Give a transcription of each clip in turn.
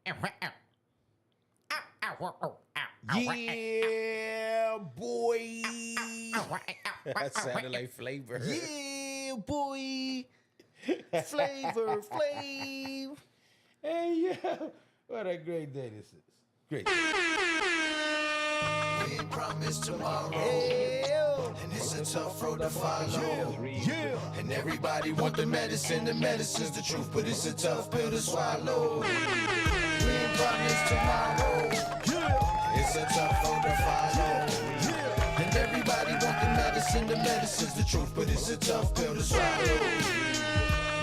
Yeah, boy. That sounded like Flavor. Yeah, boy. Flavor, Flav. Hey, yeah. What a great day this is. Great. We ain't promised tomorrow, and it's a tough road to follow. Yeah. And everybody want the medicine's the truth, but it's a tough pill to swallow. We ain't promised tomorrow, it's a tough road to follow. And everybody want the medicine's the truth, but it's a tough pill to swallow.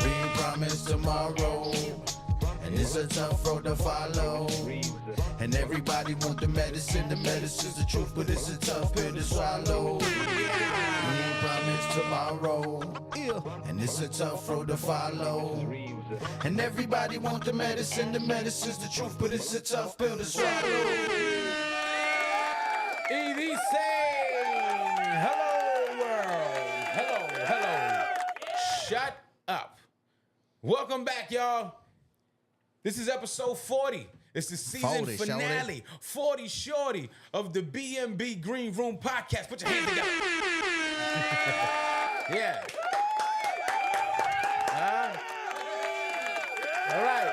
We ain't promised tomorrow, and it's a tough road to follow. And everybody want the medicine's the truth, but it's a tough pill to swallow. We ain't promised tomorrow, and it's a tough road to follow. And everybody want the medicine's the truth, but it's a tough pill to swallow. Easy saying, hello world, hello. Shut up. Welcome back, y'all. This is episode 40. It's the season 40, finale, 40 shorty of the BMB Greenroom podcast. Put your hands together. Yeah. All right.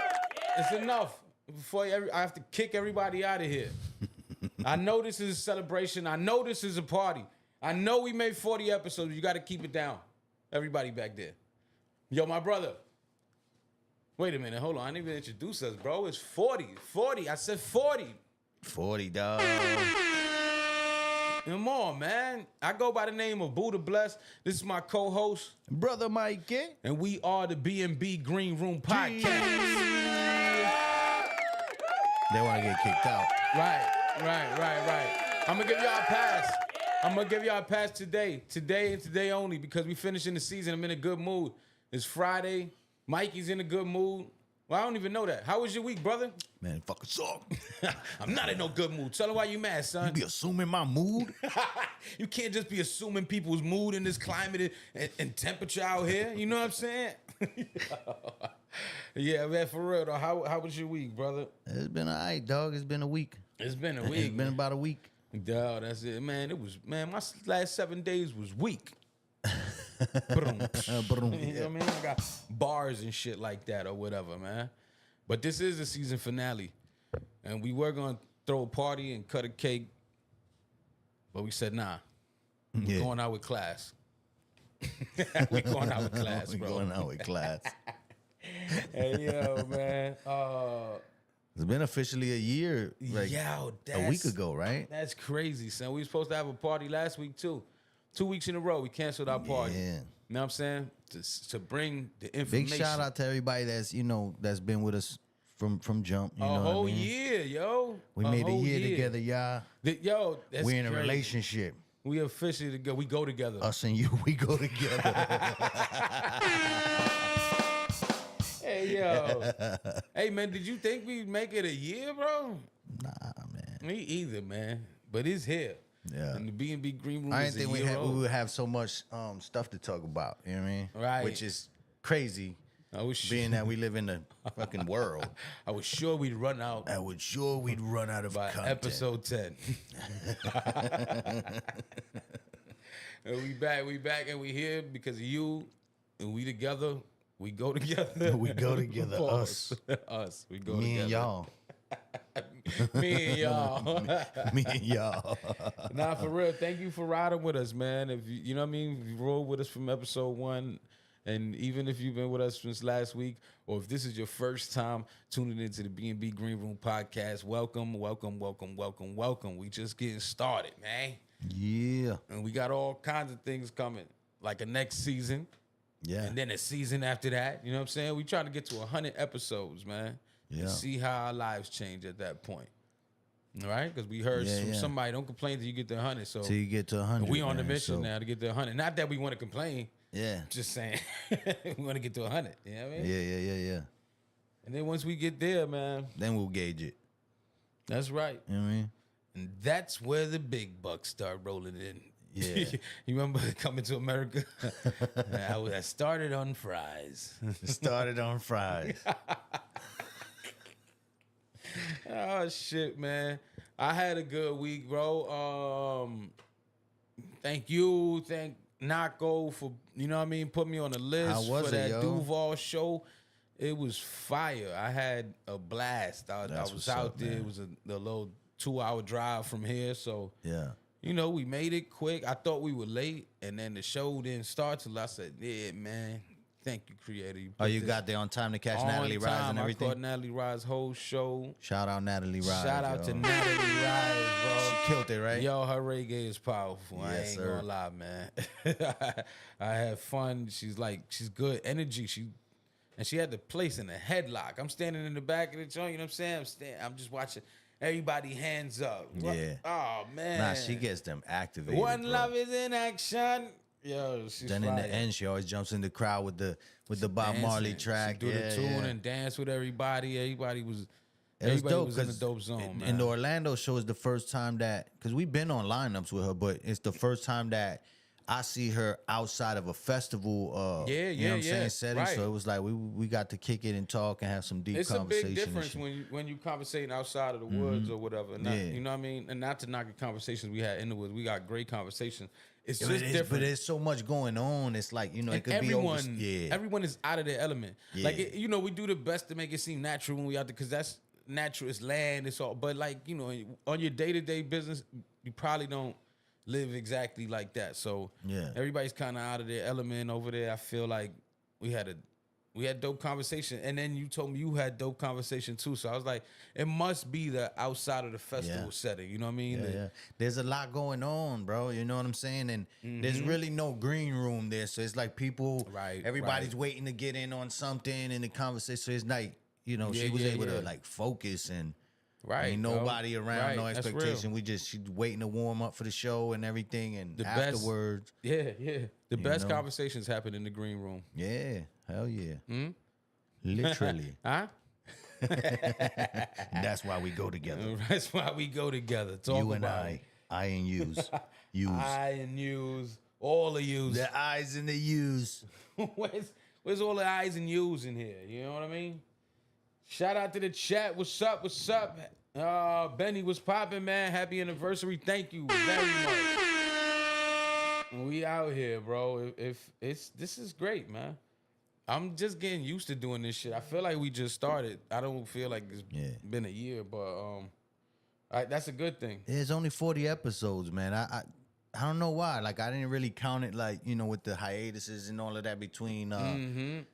It's enough. Before I have to kick everybody out of here. I know this is a celebration. I know this is a party. I know we made 40 episodes. You got to keep it down. Everybody back there. Yo, my brother. Wait a minute. Hold on. I didn't even introduce us, bro. It's 40. 40. I said 40. 40, dog. Come on, man. I go by the name of Budda Bless. This is my co-host. Brother Mikey. And we are the BMB Greenroom podcast. They want to get kicked out. Right. I'm going to give y'all a pass. I'm going to give y'all a pass today. Today and today only, because we finishing the season. I'm in a good mood. It's Friday. Mikey's in a good mood. Well, I don't even know that. How was your week, brother? Man, fucking suck. I'm not in no good mood. Tell them why you mad, son. You be assuming my mood? You can't just be assuming people's mood in this climate and temperature out here. You know what I'm saying? Yeah, man, for real, though. How was your week, brother? It's been all right, dog. It's been a week. It's been a week. It's been about a week. Dog, that's it. Man, my last 7 days was weak. You know what I mean? I got bars and shit like that or whatever, man. But this is the season finale. And we were going to throw a party and cut a cake. But we said, nah. We're going out with class. We're going out with class, bro. We're going out with class. Hey, yo, man. It's been officially a year, like a week ago, right? That's crazy, son. We were supposed to have a party last week, too. 2 weeks in a row, we canceled our party. Yeah. You know what I'm saying? To bring the information. Big shout out to everybody that's been with us from jump. You know a whole what I mean? year, yo. We made a year together, y'all. That's we're in a crazy. Relationship. We officially together. We go together. Us and you, we go together. Hey, yo. Hey, man, did you think we'd make it a year, bro? Nah, man. Me either, man. But it's here. Yeah. And the B&B Greenroom I is didn't a think year we old. would have so much stuff to talk about. You know what I mean? Right. Which is crazy, being that we live in the fucking world. I was sure we'd run out. I was sure we'd run out of by content. episode 10. And we back, and we here because of you, and we together. We go together. We go together. Us. We go Me together. and y'all. Me and y'all. Me and y'all. Nah, for real. Thank you for riding with us, man. If you know what I mean, if you rolled with us from episode 1, and even if you've been with us since last week, or if this is your first time tuning into the B&B Greenroom podcast, welcome. We just getting started, man. Yeah. And we got all kinds of things coming, like a next season. Yeah. And then a season after that. You know what I'm saying? We trying to get to 100 episodes, man. Yeah. And see how our lives change at that point. All right? Because we heard from somebody, don't complain till you get to 100. So till you get to 100. we on the mission now to get to 100. Not that we want to complain. Yeah. Just saying. We want to get to 100. You know what I mean? Yeah. And then once we get there, man. Then we'll gauge it. That's right. You know what I mean? And that's where the big bucks start rolling in. Yeah. You remember coming to America? I started on fries. Started on fries. Oh shit, man. I had a good week, bro. Thank you. Thank Naco for, you know what I mean, put me on the list How was for it, that yo? Duval show. It was fire. I had a blast. I That's was what's out up, there. man. It was a little 2-hour drive from here. So, Yeah. you know, we made it quick. I thought we were late, and then the show didn't start till I said, yeah, man. Thank you, creator. Oh, you got there on time to catch on Natalie Rise time. and I everything? caught Natalie Rise's whole show. Shout out Natalie Rise. Shout out to yo. Natalie Rise, bro. She killed it, right? Yo, her reggae is powerful. I Yes, ain't sir. gonna lie, man. I had fun. She's good energy. She had the place in a headlock. I'm standing in the back of the joint, you know what I'm saying? I'm just watching everybody hands up. Yeah. Oh, man. Nah, she gets them activated. One bro. love is in action. Yo, she's Then fire. in the end, she always jumps in the crowd with the Bob Dancing. Marley track. She do the tune and dance with everybody. Everybody was dope in a dope zone, man. in the Orlando show is the first time that, because we've been on lineups with her, but it's the first time that I see her outside of a festival. You know what I'm saying? Setting. Right. So it was like we got to kick it and talk and have some deep It's a conversation. big difference and shit. when you conversating outside of the woods or whatever. Not, You know what I mean? And not to knock the conversations we had in the woods. We got great conversations. It's Yeah, just different. But there's so much going on. It's like, you know, And it could everyone, be over. Yeah. everyone is out of their element. Yeah. Like, you know, we do the best to make it seem natural when we out there because that's natural. It's land. It's all. But like, you know, on your day-to-day business, you probably don't live exactly like that. So Yeah. everybody's kind of out of their element over there. I feel like we had dope conversation, and then you told me you had dope conversation too. So I was like, it must be the outside of the festival setting. You know what I mean? Yeah. There's a lot going on, bro. You know what I'm saying? And there's really no green room there. So it's like people, everybody's waiting to get in on something in the conversation. So it's like, you know, she was able to like focus and ain't nobody around, no expectation. She's waiting to warm up for the show and everything. And afterwards. The best conversations happen in the green room. Yeah. Hell yeah. Literally. Huh? That's why we go together. That's why we go together. Talk You and about I and yous. Yous. I and yous. All of yous. The I's and the U's. Where's all the I's and U's in here? You know what I mean? Shout out to the chat. What's up? What's up? Benny was popping, man. Happy anniversary. Thank you very much. We out here, bro. This is great, man. I'm just getting used to doing this shit. I feel like we just started. I don't feel like it's been a year, but that's a good thing. There's only 40 episodes, man. I don't know why. Like, I didn't really count it, like, you know, with the hiatuses and all of that between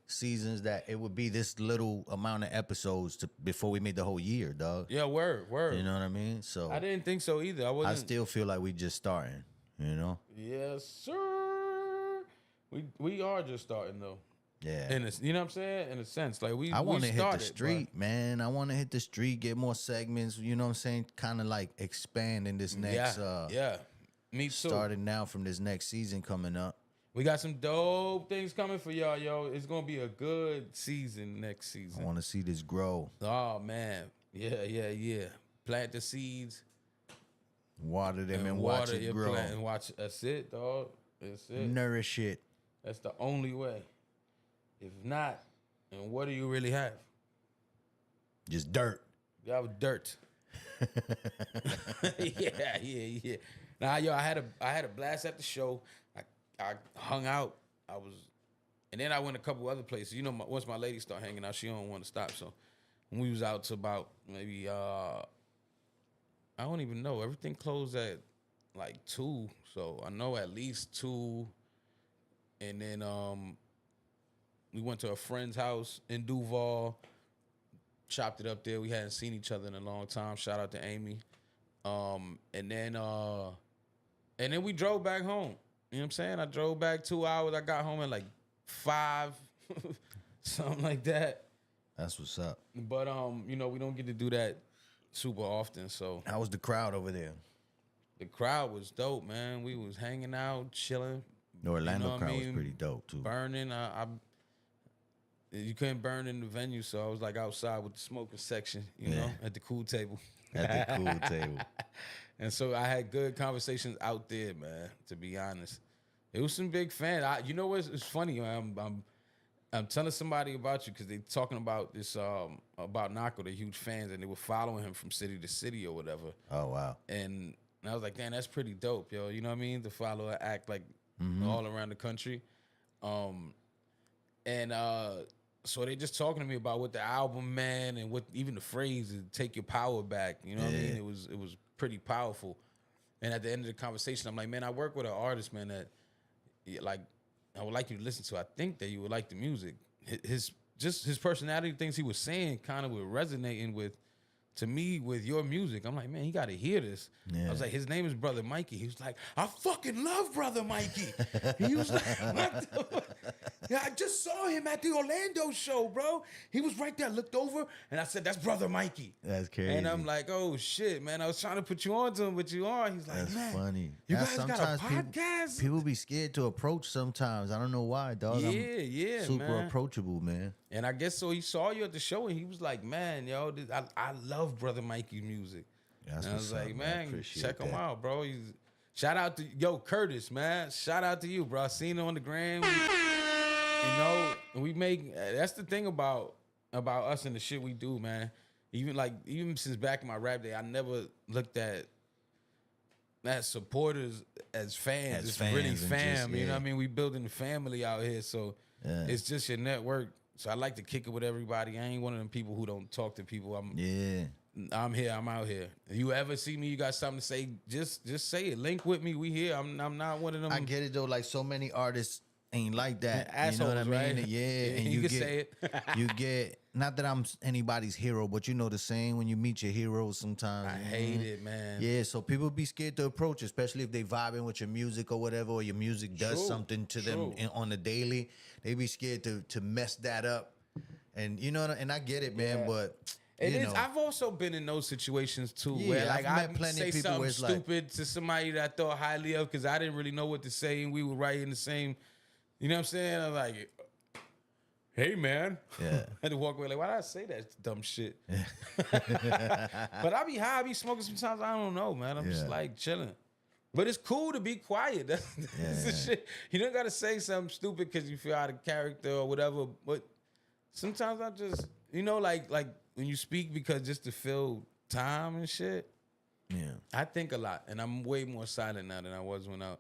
seasons, that it would be this little amount of episodes before we made the whole year, dog. Yeah, word. You know what I mean? So I didn't think so either. I still feel like we just starting, you know? Yes, sir. We are just starting though. Yeah. You know what I'm saying? In a sense, like I want to hit the street, man. I want to hit the street, get more segments. You know what I'm saying? Kind of like expand in this next. Me too. Starting now from this next season coming up. We got some dope things coming for y'all, yo. It's gonna be a good season next season. I want to see this grow. Oh man, yeah. Plant the seeds, water them and watch it grow. And watch. That's it, dog. That's it. Nourish it. That's the only way. If not, then what do you really have? Just dirt. You have dirt. Yeah. Nah, yo, I had a blast at the show. I hung out. And then I went a couple other places. You know, once my lady start hanging out, she don't want to stop. So when we was out to about maybe I don't even know. Everything closed at like 2. So I know at least 2. And then we went to a friend's house in Duval, chopped it up there. We hadn't seen each other in a long time. Shout out to Amy. And then we drove back home. You know what I'm saying? I drove back 2 hours. I got home at like 5, something like that. That's what's up. But you know, we don't get to do that super often. So how was the crowd over there? The crowd was dope, man. We was hanging out, chilling. The Orlando crowd was pretty dope too. Burning, you couldn't burn in the venue, so I was like outside with the smoking section, you know, at the cool table. At the cool table. And so I had good conversations out there, man. To be honest, it was some big fans. You know what's it's funny? I'm telling somebody about you because they talking about this about Nako. They're huge fans, and they were following him from city to city or whatever. Oh wow! And I was like, damn, that's pretty dope, yo. You know what I mean? To follow an act like all around the country. So they just talking to me about what the album, man, and what even the phrase is, "take your power back." You know what I mean? It was pretty powerful. And at the end of the conversation, I'm like, man, I work with an artist, man, that like I would like you to listen to. I think that you would like the music. His personality, things he was saying, kind of were resonating with your music. I'm like, man, you got to hear this. I was like, his name is Brother Mikey. He was like, I fucking love Brother Mikey. He was like, what the fuck? Yeah, I just saw him at the Orlando show, bro. He was right there. I looked over, and I said, that's Brother Mikey. That's crazy. And I'm like, oh, shit, man. I was trying to put you on to him, but you are. He's like, that's man, funny. You guys got a podcast? People be scared to approach sometimes. I don't know why, dog. Yeah, super man. approachable, man. And I guess so he saw you at the show, and he was like, man, yo, I love Brother Mikey's music. That's and I was like, up, man, check him out, bro. Shout out to Curtis, man. Shout out to you, bro. I seen him on the gram. You know, we make that's the thing about us and the shit we do, man. Even since back in my rap day, I never looked at supporters as fans. It's really fam. You know what I mean? We building a family out here, so it's just your network. So I like to kick it with everybody. I ain't one of them people who don't talk to people. I'm here. I'm out here. If you ever see me, you got something to say, just say it. Link with me. We here. I'm not one of them. I get it though. Like so many artists ain't like that. Assholes, you know what I mean? right? Yeah. And you can say it. you get, not that I'm anybody's hero, but you know the saying when you meet your heroes sometimes. I hate it, man. Yeah, so people be scared to approach, especially if they vibing with your music or whatever, or your music does something to them on the daily. They be scared to mess that up. And you know, and I get it, man, but it is. I've also been in those situations too, where like I say something stupid to somebody that I thought highly of because I didn't really know what to say, and we were right in the same. You know what I'm saying? I'm like, hey, man. Yeah. I had to walk away like, why did I say that dumb shit? But I be high, I be smoking sometimes. I don't know, man. I'm just like chilling. But it's cool to be quiet. That's the shit. You don't got to say something stupid because you feel out of character or whatever. But sometimes I just, like when you speak because just to fill time and shit. Yeah. I think a lot. And I'm way more silent now than I was when I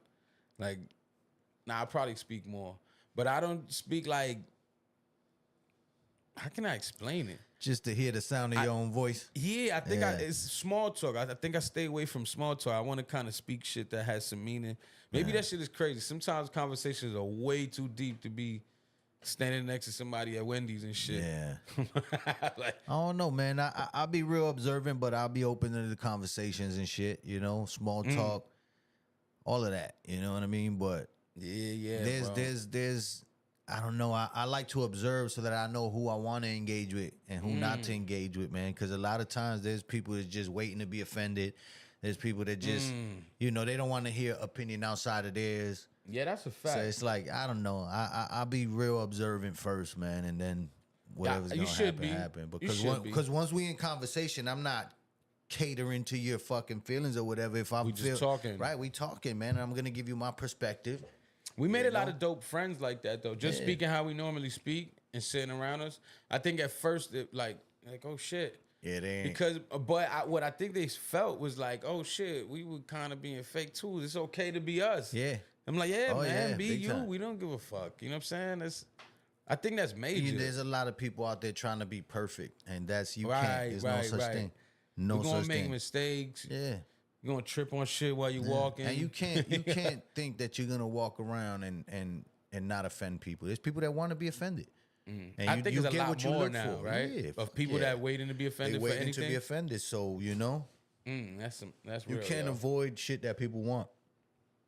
probably speak more, but I don't speak like. How can I explain it? Just to hear the sound of your own voice. Yeah, I think it's small talk. I think I stay away from small talk. I want to kind of speak shit that has some meaning. Maybe that shit is crazy. Sometimes conversations are way too deep to be standing next to somebody at Wendy's and shit. Yeah. I don't know, man. I'll be real observant, but I'll be open to the conversations and shit. Small talk, all of that. You know what I mean? But. Yeah. There's I don't know. I like to observe so that I know who I want to engage with and who not to engage with, man. Because a lot of times there's people that's just waiting to be offended. There's people that just, they don't want to hear opinion outside of theirs. Yeah, that's a fact. So it's like, I don't know. I'll be real observant first, man, and then whatever's going to happen. Because once we in conversation, I'm not catering to your fucking feelings or whatever. If I'm just talking. Right, we talking, man. I'm going to give you my perspective. We made a lot of dope friends like that, though. Just speaking how we normally speak and sitting around us. I think at first, like oh, shit. Yeah, they ain't. Because, what I think they felt was like, oh, shit, we were kind of being fake, too. It's okay to be us. Yeah. I'm like, man, be you. Time. We don't give a fuck. You know what I'm saying? I think that's major. There's a lot of people out there trying to be perfect, and that's, can't. There's no such thing. No such thing. We're going to make mistakes. Yeah. You're gonna trip on shit while you're walking. And you can't think that you're gonna walk around and not offend people. There's people that want to be offended. And I think there's a lot more now, right? Yeah, of people that waiting to be offended for anything. To be offended, so that's real. You can't avoid shit that people want.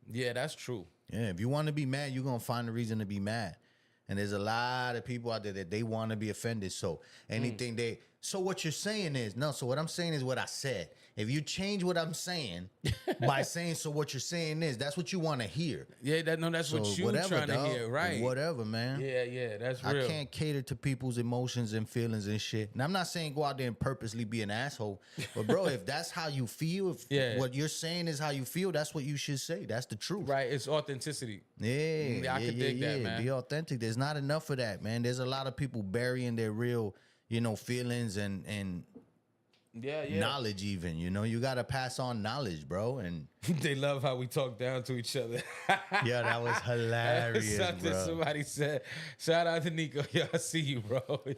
Yeah, that's true. Yeah, if you want to be mad, you're gonna find a reason to be mad. And there's a lot of people out there that they want to be offended. So anything So what you're saying is no. So what I'm saying is what I said. If you change what I'm saying by saying so, what you're saying is that's what you want to hear. Yeah, that's So what you're whatever, trying dog. to hear, right? Whatever, man. Yeah, that's real. I can't cater to people's emotions and feelings and shit. And I'm not saying go out there and purposely be an asshole, but bro, if that's how you feel, if what you're saying is how you feel, that's what you should say. That's the truth. Right, it's authenticity. Yeah, I can dig that, man. Be authentic. There's not enough of that, man. There's a lot of people burying their real, feelings and knowledge even. You got to pass on knowledge, bro. And they love how we talk down to each other. Yeah, that was hilarious, Something bro. somebody said. Shout out to Nico. Yeah, I see you, bro. Nico.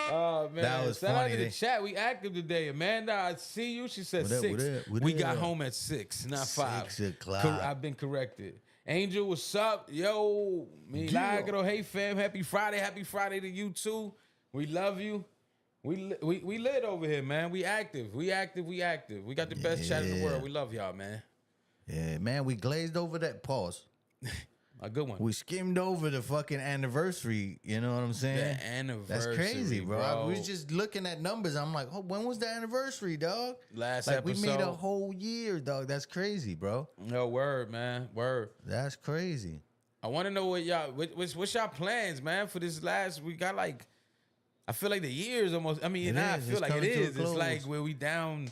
Oh, man. That was Shout funny. out to the chat. We active today. Amanda, I see you. She said What up, 6. what up, what we up? got home at 6, not 5. 6 o'clock. I've been corrected. Angel, what's up? Yo, me Lagro. Hey, fam. Happy Friday. Happy Friday to you, too. We love you. We lit over here, man. We active. We got the best chat in the world. We love y'all, man. Yeah, man, we glazed over that pause. A good one. We skimmed over the fucking anniversary. You know what I'm saying? The anniversary. That's crazy, bro. bro. We was just looking at numbers. I'm like, oh, when was the anniversary, dog? Last like, episode. we made a whole year, dog. That's crazy, bro. No, word, man. Word. That's crazy. I want to know what's y'all plans, man, for this last, we got like, I feel like the year's almost, I mean, I feel like it is. It's like where we down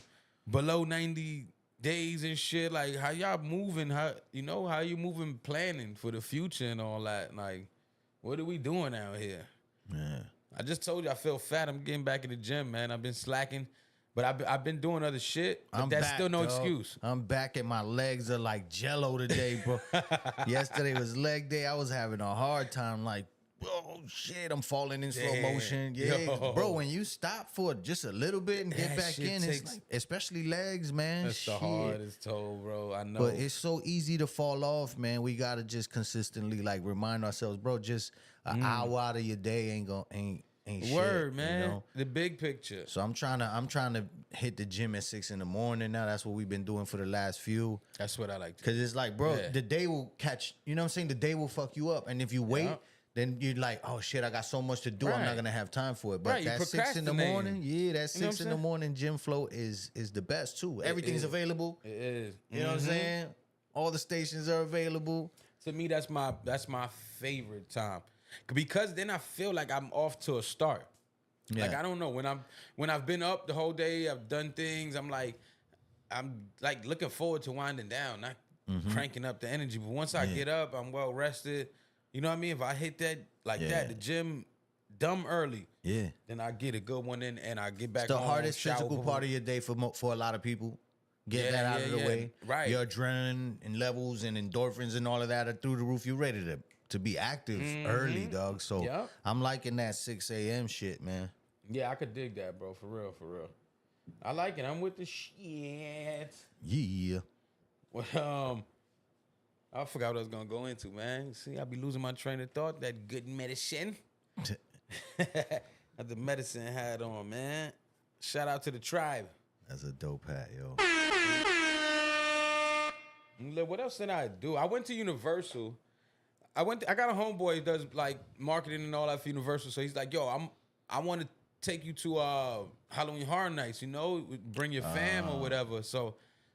below 90 days and shit. Like, how y'all moving? How you moving, planning for the future and all that? Like, what are we doing out here? Yeah. I just told you I feel fat. I'm getting back in the gym, man. I've been slacking, but I've been doing other shit. But that's still no excuse. I'm back and my legs are like jello today, bro. Yesterday was leg day. I was having a hard time, like, oh shit, I'm falling in slow motion. Yeah, Yo. bro, when you stop for just a little bit and get That back shit in, it's takes- like, especially legs, man. That's shit. the hardest toll, bro. I know. But it's so easy to fall off, man. We gotta just consistently like remind ourselves, bro. Just an hour out of your day ain't shit. Word, man. You know? The big picture. So I'm trying to hit the gym at 6 in the morning now. That's what we've been doing for the last few. That's what I like to do. Cause it's like, bro, Yeah. the day will catch. You know what I'm saying? The day will fuck you up, and if you wait. Yeah. Then you're like, oh shit, I got so much to do. I'm Right. not gonna have time for it. But Right, you that 6 in the procrastinating. morning, yeah, that You know what 6 in I'm the saying? morning gym flow is the best too. Everything's is. available. It is. You know what I'm saying? All the stations are available. To me, that's my favorite time, because then I feel like I'm off to a start. Like, Yeah. I don't know, when I've been up the whole day, I've done things. I'm like looking forward to winding down, not cranking up the energy. But once I get up, I'm well rested. You know what I mean? If I hit that that, the gym dumb early, then I get a good one in and I get back. It's the home, hardest shower, physical boom, part of your day for a lot of people. Get that out of the way. Right. Your adrenaline and levels and endorphins and all of that are through the roof. You're ready to be active early, dog. So Yep. I'm liking that 6 a.m. shit, man. Yeah, I could dig that, bro. For real, for real. I like it. I'm with the shit. Yeah. Well, I forgot what I was gonna go into, man. See, I be losing my train of thought. That good medicine. Got the medicine hat on, man. Shout out to the tribe. That's a dope hat, yo. What else did I do? I went to Universal. I got a homeboy who does like marketing and all that for Universal. So he's like, yo, I want to take you to Halloween Horror Nights, bring your fam or whatever. So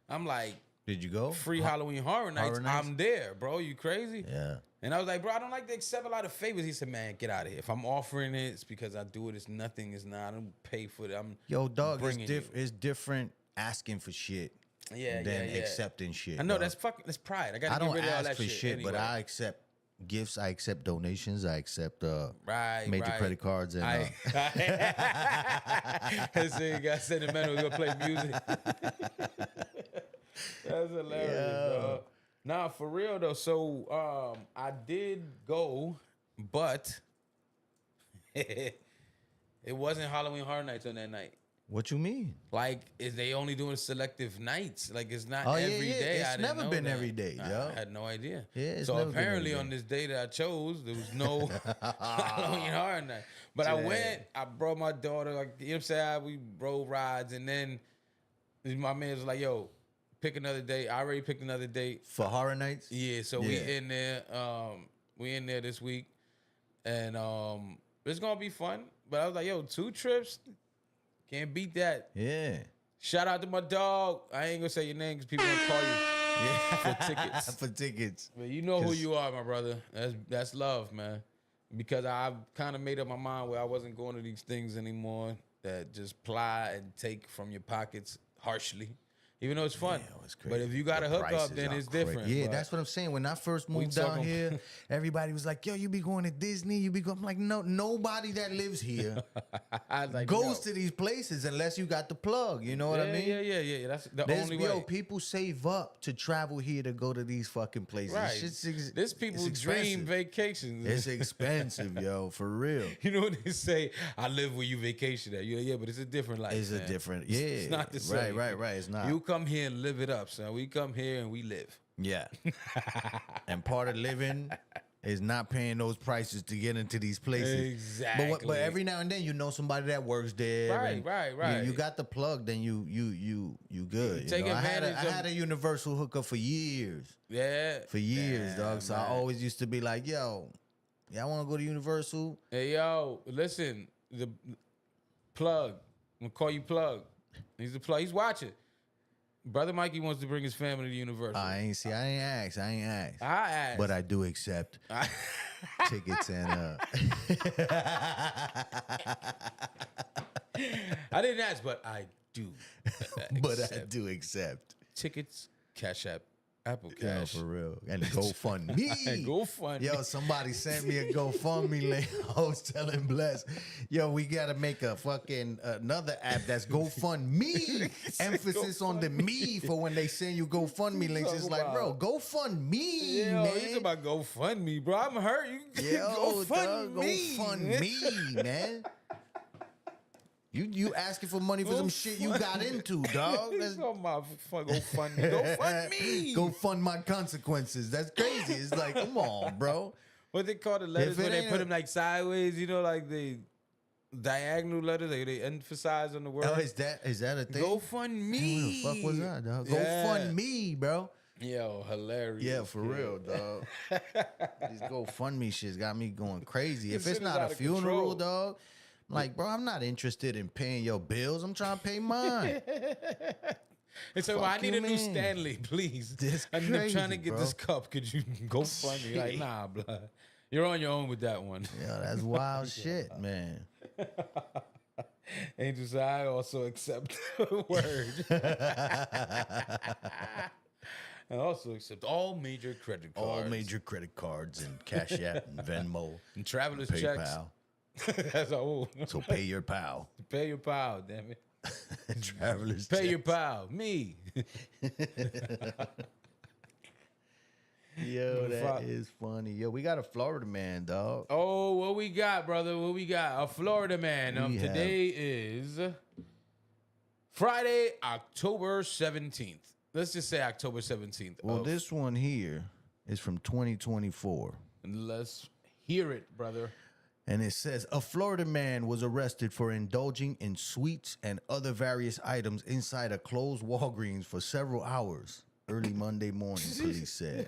I'm like, Did you go? free Halloween Horror Nights. Nights? I'm there, bro. You crazy? Yeah. And I was like, bro, I don't like to accept a lot of favors. He said, man, get out of here. If I'm offering it, it's because I do it. It's nothing. It's not. I don't pay for it. Yo, dog, bringing you. it's different asking for shit Yeah, than yeah. accepting shit. I know, dog. that's pride. I got I to get don't rid of all ask that for shit, anyway. but I accept gifts. I accept donations. I accept Right, major right. credit cards and So you got sentimental, go play music. That's hilarious, bro. Nah, for real though. So I did go, but it wasn't Halloween Horror Nights on that night. What you mean? Like, is they only doing selective nights? Like, it's not Oh, yeah, every yeah. day. It's I didn't never know been that. every day, yo. I had no idea. Yeah, it's so never been apparently every on day. this day that I chose, there was no Halloween Horror Night. But I went. I brought my daughter. Like, you know what I'm saying? We rode rides, and then my man was like, "Yo, pick another date." I already picked another date. For horror nights? Yeah, so we in there. We in there this week, and it's gonna be fun. But I was like, yo, 2 trips? Can't beat that. Yeah. Shout out to my dog. I ain't gonna say your name because people gonna call you. Yeah. For tickets. For tickets. But you know who you are, my brother. That's love, man. Because I've kind of made up my mind where I wasn't going to these things anymore that just ply and take from your pockets harshly. Even though it's fun. Yeah, it's crazy. But if you got a hookup, then it's different. Yeah, but that's what I'm saying. When I first moved down here, everybody was like, yo, you be going to Disney? You be going? I'm like, no, nobody that lives here like, goes to these places unless you got the plug. You know what I mean? Yeah. That's the only way. People save up to travel here to go to these fucking places. Right. This people's dream vacations. It's expensive, yo, for real. You know what they say? I live where you vacation at. Yeah, but it's a different life. It's a different, yeah. It's not the same. Right. It's not. You come here and live it up, son. We come here and we live. Yeah. And part of living is not paying those prices to get into these places. Exactly. But every now and then you know somebody that works there. Right. You got the plug, then you good. Take advantage. I had a universal hookup for years. Yeah. For years, dog. So man. I always used to be like, yo, y'all want to go to Universal? Hey, yo, listen, the plug. I'm gonna call you Plug. He's the plug. He's watching. Brother Mikey wants to bring his family to Universal. I ain't asked. I asked. But I do accept tickets and I didn't ask, but I do. But I do accept. Tickets, Cash App, Apple Cash. Yo, for real. And GoFundMe. GoFundMe. Yo, somebody sent me a GoFundMe link. I was telling Bless, yo, we got to make a fucking another app that's GoFundMe. Emphasis on the me for when they send you GoFundMe links. It's like, bro, GoFundMe, man. You talking about GoFundMe, bro. I'm hurt. Yo, GoFundMe, man. You asking for money for some shit you got into, dog. That's talking about GoFundMe. Go fund my consequences. That's crazy. It's like, come on, bro. What they call the letters when they put them like sideways, you know, like the diagonal letters, like they emphasize on the word. Oh, is that a thing? GoFundMe. What the fuck was that, dog? Yeah. GoFundMe, bro. Yo, hilarious. Yeah, for real, dog. These GoFundMe shits got me going crazy. If it's not a funeral, dog. Like, bro, I'm not interested in paying your bills. I'm trying to pay mine. And so I need a new Stanley, please. I'm trying to get this cup. Could you go fund me? Like, nah, blood. You're on your own with that one. Yeah, that's wild shit, man. Angel said, I also accept the word. And also accept all major credit cards. All major credit cards and Cash App and Venmo. And traveler's PayPal. checks. That's all. So pay your pal. Pay your pal, damn it. Travelers. Pay your pal. Me. Yo, that is funny. Yo, we got a Florida man, dog. Oh, what we got, brother? What we got? A Florida man. Today is Friday, October 17th. Let's just say October 17th. Well, this one here is from 2024. Let's hear it, brother. And it says, a Florida man was arrested for indulging in sweets and other various items inside a closed Walgreens for several hours early Monday morning, police said.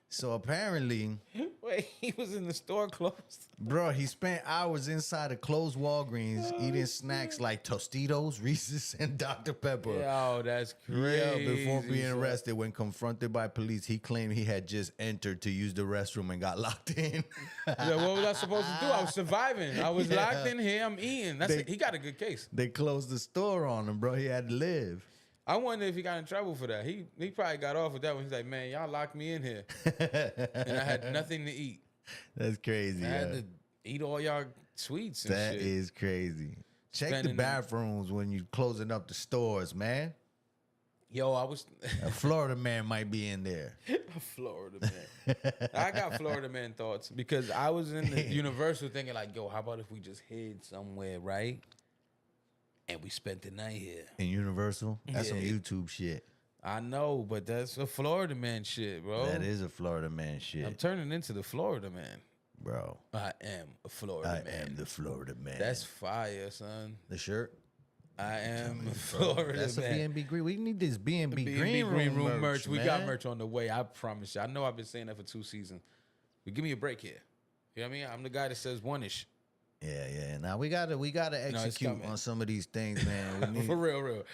So apparently... Wait, he was in the store closed? Bro, he spent hours inside a closed Walgreens eating snacks like Tostitos, Reese's, and Dr. Pepper. Yo, that's crazy. Yeah, before being arrested, when confronted by police, he claimed he had just entered to use the restroom and got locked in. Yeah, what was I supposed to do? I was surviving. I was locked in here. I'm eating. He got a good case. They closed the store on him, bro. He had to live. I wonder if he got in trouble for that. He probably got off with that one. He's like, man, y'all locked me in here. And I had nothing to eat. That's crazy. I had to eat all y'all sweets and shit. That is crazy. Check the bathrooms when you closing up the stores, man. Yo, I was... A Florida man might be in there. A Florida man. I got Florida man thoughts because I was in the Universal thinking like, yo, how about if we just hid somewhere, right? And we spent the night here. In Universal? That's some YouTube shit. I know, but that's a Florida man shit, bro. That is a Florida man shit. I'm turning into the Florida man. Bro. I am a Florida man. I am the Florida man. That's fire, son. The shirt? I am a Florida man. That's a BMB Green. We need this BMB Greenroom merch. We got merch on the way. I promise you. I know I've been saying that for 2 seasons. But give me a break here. You know what I mean? I'm the guy that says one-ish. Yeah. Now we gotta execute on some of these things, man. We need, For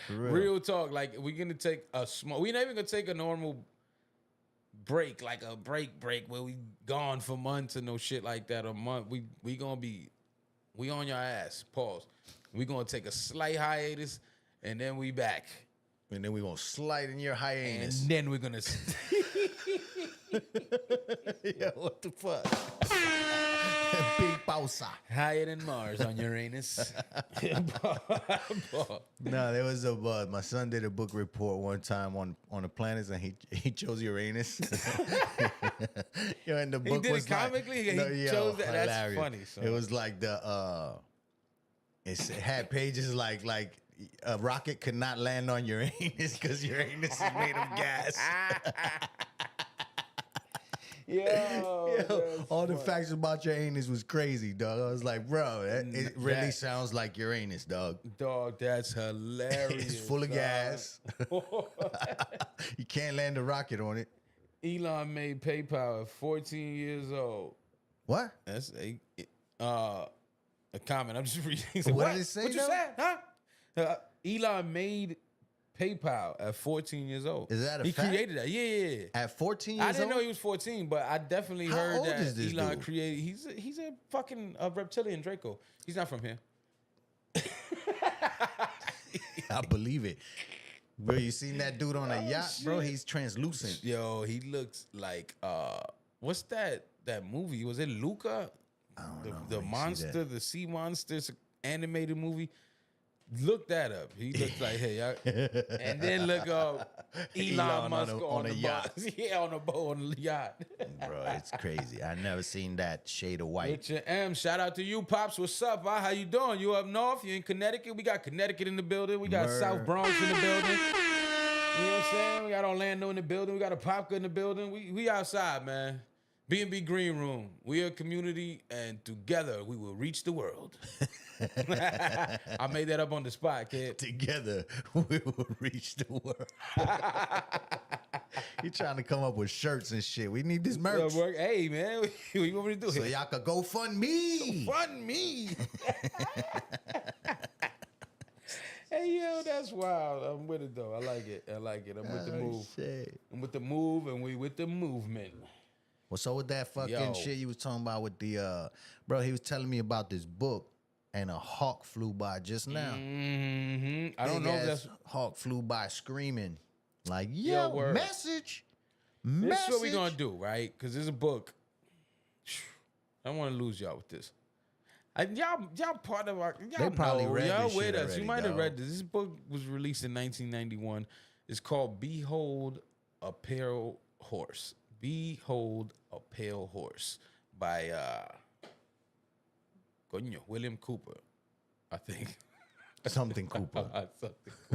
real talk. Like we're gonna take a small. We're not even gonna take a normal break, like a break where we gone for months and no shit like that. A month. We gonna be. We on your ass. Pause. We gonna take a slight hiatus, and then we back. And then we gonna slide in your hiatus. And then we're gonna. Yeah, what the fuck? Big pausa. Higher than Mars on Uranus. No, there was my son did a book report one time on the planets, and he chose Uranus. And the book he did was it comically. He chose that. Hilarious. That's funny. So. It was like it had pages like a rocket could not land on Uranus because Uranus is made of gas. Yo, all the facts about Uranus was crazy, dog. I was like, bro, it really sounds like Uranus, dog. Dog, that's hilarious. It's full of gas. You can't land a rocket on it. Elon made PayPal at 14 years old. What? That's a comment. I'm just reading. What did it say? What you said? Huh? Elon made PayPal at 14 years old. Is that a he fact? created that? Yeah. At 14 years old? I didn't know he was 14, but I definitely heard old that is this Elon dude? created. He's a fucking reptilian Draco. He's not from here. I believe it. Bro, you seen that dude on a yacht, bro? He's translucent. Yo, he looks like what's that movie? Was it Luca? I don't know. The monster, the sea monsters animated movie. Look that up. He looks like, hey, and then look up Elon Musk on the yacht. Yeah, on a boat on the yacht. Bro, it's crazy. I never seen that shade of white. Richard M, shout out to you, Pops. What's up? How you doing? You up north? You in Connecticut? We got Connecticut in the building. We got South Bronx in the building. You know what I'm saying? We got Orlando in the building. We got a Popka in the building. We outside, man. BMB Greenroom. We are a community, and together we will reach the world. I made that up on the spot, kid. Together we will reach the world. You trying to come up with shirts and shit. We need this merch. Hey, man. What you want me to do? So y'all could go fund me. Fund me. Hey, yo, that's wild. I'm with it, though. I like it. I'm with the move. Shit. I'm with the move, and we with the movement. What's up with that fucking shit you was talking about with the bro? He was telling me about this book, and a hawk flew by just now. Mm-hmm. I don't know if that's hawk flew by screaming like, yo, message. This is what we're gonna do, right? Because there's a book. I don't want to lose y'all with this. Y'all part of our. Y'all they probably read y'all this with shit us. already, You might have read this. This book was released in 1991. It's called "Behold a Pale Horse." Behold a Pale Horse by William Cooper, I think. Something Cooper.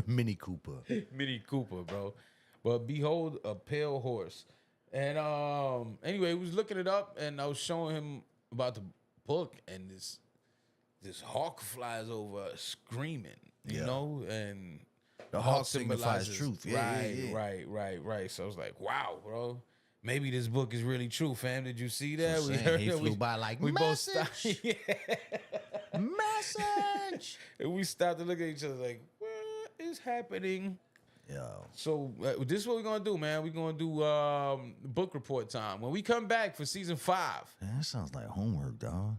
Mini Cooper. Mini Cooper, bro. But Behold a Pale Horse. And anyway, he was looking it up, and I was showing him about the book, and this hawk flies over screaming, you know, and the hawk signifies truth. Right. So I was like, wow, bro. Maybe this book is really true, fam. Did you see that? We heard he flew by like, we message. Both stopped. Message. And we stopped to look at each other like, what is happening? Yo. So this is what we're going to do, man. We're going to do book report time. When we come back for season 5. Man, that sounds like homework, dog.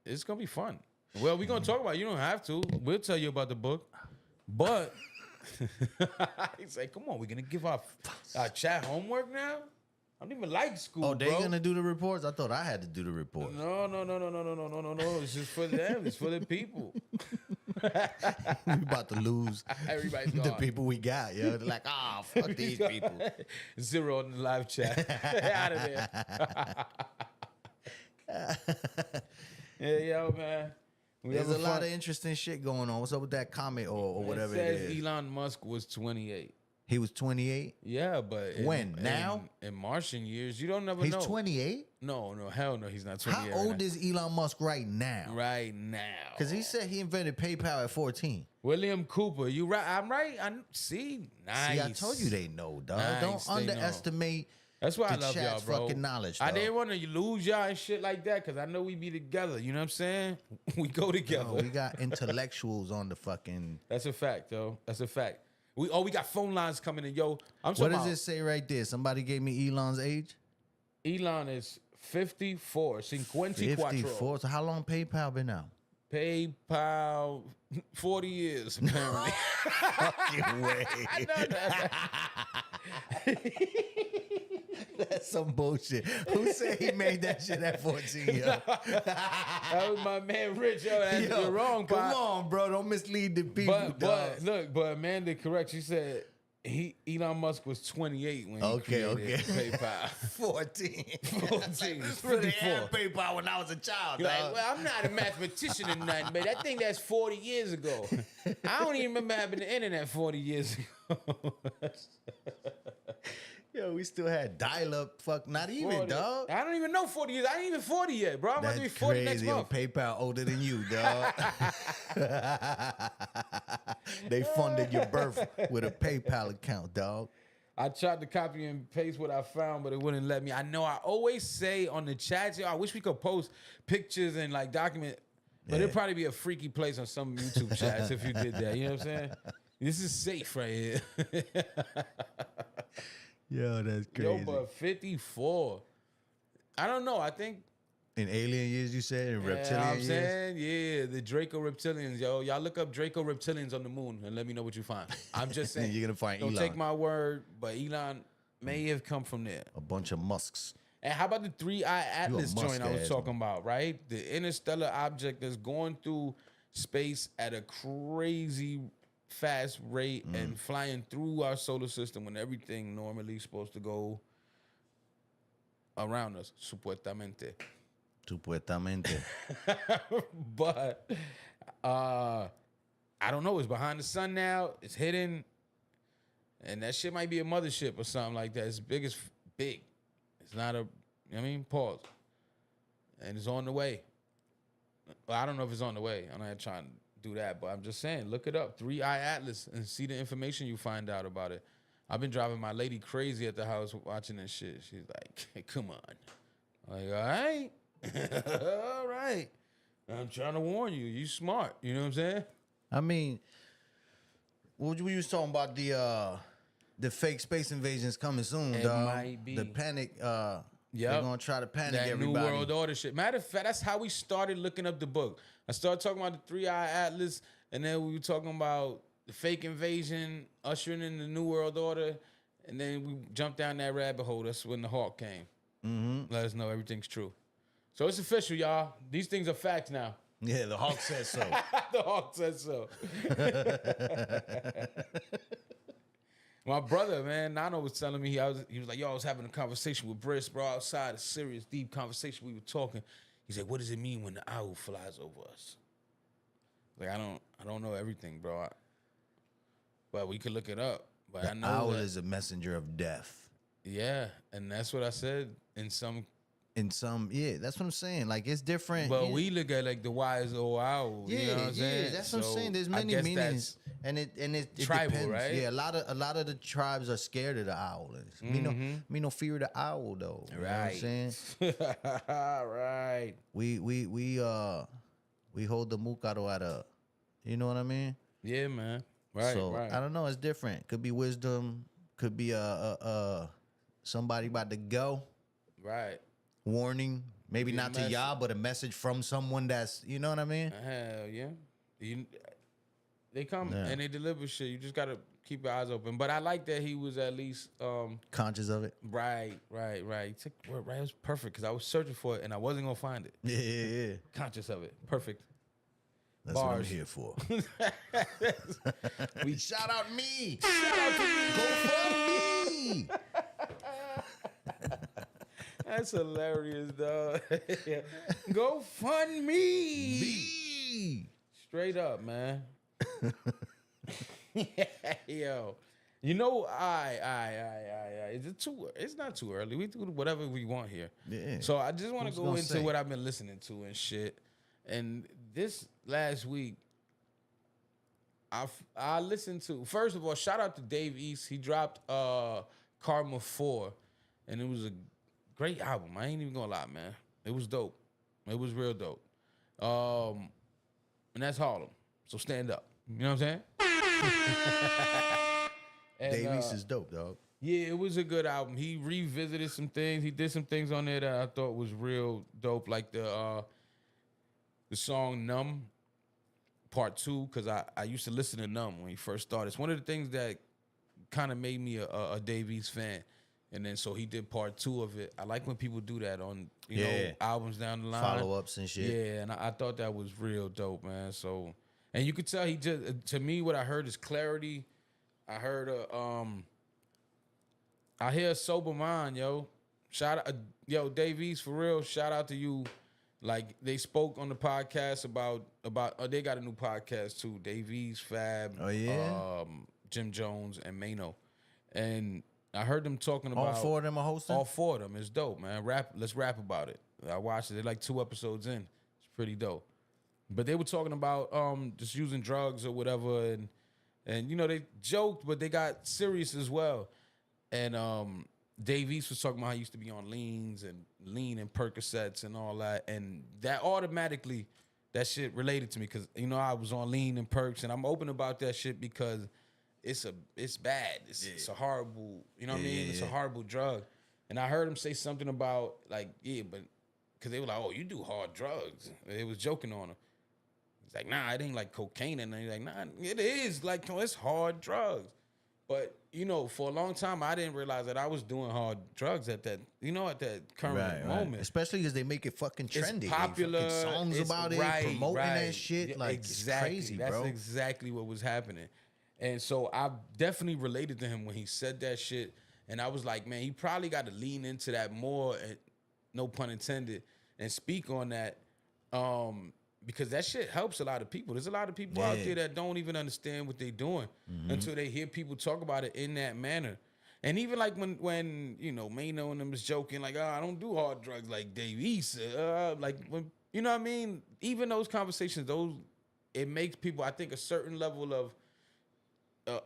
It's going to be fun. Well, we're going to talk about it. You don't have to. We'll tell you about the book. But he's like, come on, we're going to give our chat homework now? I don't even like school. Oh, they gonna do the reports? I thought I had to do the report. No. It's just for them. It's for the people. We about to lose everybody's the people we got. Yo, they're like, fuck these people. 0 in the live chat. Out of there. Yeah, yo, man. There's a lot of interesting shit going on. What's up with that comment or whatever it is? Elon Musk was 28. He was 28? Yeah, but when? Now? In Martian years, you don't never know. He's 28? No, hell no, he's not 28. How old is Elon Musk right now? Right now. Because he said he invented PayPal at 14. William Cooper, you right? I'm right. See, nice. See, I told you they know, dog. Nice, don't underestimate That's why I the love y'all, chat's bro. fucking knowledge, I dog. didn't want to lose y'all and shit like that because I know we be together. You know what I'm saying? We go together. No, we got intellectuals on the fucking. That's a fact, though. That's a fact. We got phone lines coming in. Yo, I'm What talking does about it say right there? Somebody gave me Elon's age. Elon is 54. 54. 54. So how long PayPal been out? PayPal, 40 years, apparently. Fucking way. That's some bullshit. Who said he made that shit at 14, yo? That was my man Rich. Yo, that's Yo, you're wrong, come Pop. on, bro. Don't mislead the people, But look, but Amanda correct. She said Elon Musk was 28 when he created PayPal. 14. 14. He's For the 54. air PayPal when I was a child, You're dog. like, well, I'm not a mathematician or nothing, but I think that's 40 years ago. I don't even remember having the internet 40 years ago. Yo, we still had dial-up. Fuck, not even, 40. dog. I don't even know 40 years. I ain't even 40 yet, bro. I'm about to be That's 40 next crazy. Yo, month. PayPal older than you, dog. They funded your birth with a PayPal account, dog. I tried to copy and paste what I found, but it wouldn't let me. I know I always say on the chat, yo, I wish we could post pictures and like document, but it'd probably be a freaky place on some YouTube chats if you did that. You know what I'm saying? This is safe right here. Yo, that's crazy. Yo, but 54. I don't know. I think In alien years, you said? In yeah, reptilian I'm years? saying, yeah, the Draco reptilians, yo. Y'all look up Draco reptilians on the moon and let me know what you find. I'm just saying. You're gonna find Don't Elon. take my word, but Elon may have come from there. A bunch of Musks. And how about the 3-eye Atlas Musk joint I was ass, talking about, right? The interstellar object that's going through space at a crazy fast rate and flying through our solar system when everything normally is supposed to go around us, supuestamente. Supuestamente. But I don't know. It's behind the sun now. It's hidden. And that shit might be a mothership or something like that. It's big as big. It's not a, you know what I mean? Pause. And it's on the way. Well, I don't know if it's on the way. I'm not trying to do that, but I'm just saying, look it up. 3-eye Atlas and see the information you find out about it. I've been driving my lady crazy at the house watching this shit. She's like, hey, come on. I'm like, all right. All right. I'm trying to warn you. You smart. You know what I'm saying? I mean, what we was talking about the fake space invasions coming soon, It dog. might be. The panic. Yep. They're gonna try to panic That everybody. New World Order shit. Matter of fact, that's how we started looking up the book. I started talking about the 3-eye Atlas, and then we were talking about the fake invasion, ushering in the New World Order, and then we jumped down that rabbit hole. That's when the Hawk came. Mm-hmm. Let us know everything's true. So it's official, y'all. These things are facts now. Yeah, the Hawk says so. The Hawk said so. My brother, man, Nano was telling me he was like, yo, I was having a conversation with Briss, bro, outside, a serious, deep conversation. We were talking. He's like, what does it mean when the owl flies over us? Like, I don't know everything, bro. But we could look it up. But The I know owl that, is a messenger of death. yeah, and that's what I said in some. In some, yeah, that's what I'm saying. Like, it's different. But yeah. we look at like the wise old owl. Yeah, you know what I'm saying? that's what I'm So saying. There's I many guess meanings, and it tribal, depends. right? Yeah, a lot of the tribes are scared of the owl. Me no fear of the owl though. You know what I'm Right. saying? Right. We hold the mukaro at a, you know what I mean? Yeah, man. Right. So right. I don't know. It's different. Could be wisdom. Could be somebody about to go. Right. Warning. Maybe Be a not to message. y'all, but a message from someone that's, you know what I mean? Hell yeah. They come Yeah. and they deliver shit. You just gotta keep your eyes open. But I like that he was at least Conscious of it. right. He took the word right. It was perfect because I was searching for it and I wasn't gonna find it. Yeah. Conscious of it. Perfect. That's what I'm Bars. here for. We Shout out me. shout out to me. Go for me. That's hilarious, dog. Go fund me. Me. Straight up, man. Yo. You know, is it too? It's not too early. We do whatever we want here. Yeah. So I just want to Who's go gonna into say? what I've been listening to and shit. And this last week, I listened to. First of all, shout out to Dave East. He dropped Karma 4, and it was a great album. I ain't even gonna lie, man. It was dope. It was real dope. And that's Harlem. So stand up. You know what I'm saying? Davies is dope, dog. Yeah, it was a good album. He revisited some things. He did some things on there that I thought was real dope, like the song "Numb" Part 2, because I used to listen to "Numb" when he first started. It's one of the things that kind of made me a Davies fan. And then so he did Part 2 of it. I like when people do that on you know albums down the line, follow-ups and shit. Yeah, and I thought that was real dope, man. So, and you could tell he just, to me, what I heard is clarity. I heard I hear a sober mind, yo. Shout out, yo, Davies, for real. Shout out to you. Like, they spoke on the podcast about they got a new podcast too. Davies, Fab, Jim Jones, and Mano. And I heard them talking about all 4 of them are hosting. All 4 of them. It's dope, man. Let's rap about it. I watched it. They're like 2 episodes in. It's pretty dope. But they were talking about just using drugs or whatever, and you know, they joked, but they got serious as well. And Davies was talking about how he used to be on lean and Percocets and all that, and that automatically, that shit related to me, because you know I was on lean and perks, and I'm open about that shit because it's bad. It's a horrible, you know what I mean? It's a horrible drug. And I heard him say something about like, but because they were like, oh, you do hard drugs. They was joking on him. He's like, nah, it ain't like cocaine. And he's like, nah, it is like, it's hard drugs. But, you know, for a long time, I didn't realize that I was doing hard drugs at that current moment. Right. Especially because they make it fucking trendy. It's popular. They songs about it, promoting that shit. Yeah, like, exactly. It's crazy, bro. That's exactly what was happening. And so I definitely related to him when he said that shit. And I was like, man, he probably got to lean into that more, no pun intended, and speak on that. Because that shit helps a lot of people. There's a lot of people out there that don't even understand what they're doing until they hear people talk about it in that manner. And even like when you know, Mano and them is joking, like, I don't do hard drugs like Davies. Like, when, you know what I mean? Even those conversations, it makes people, I think, a certain level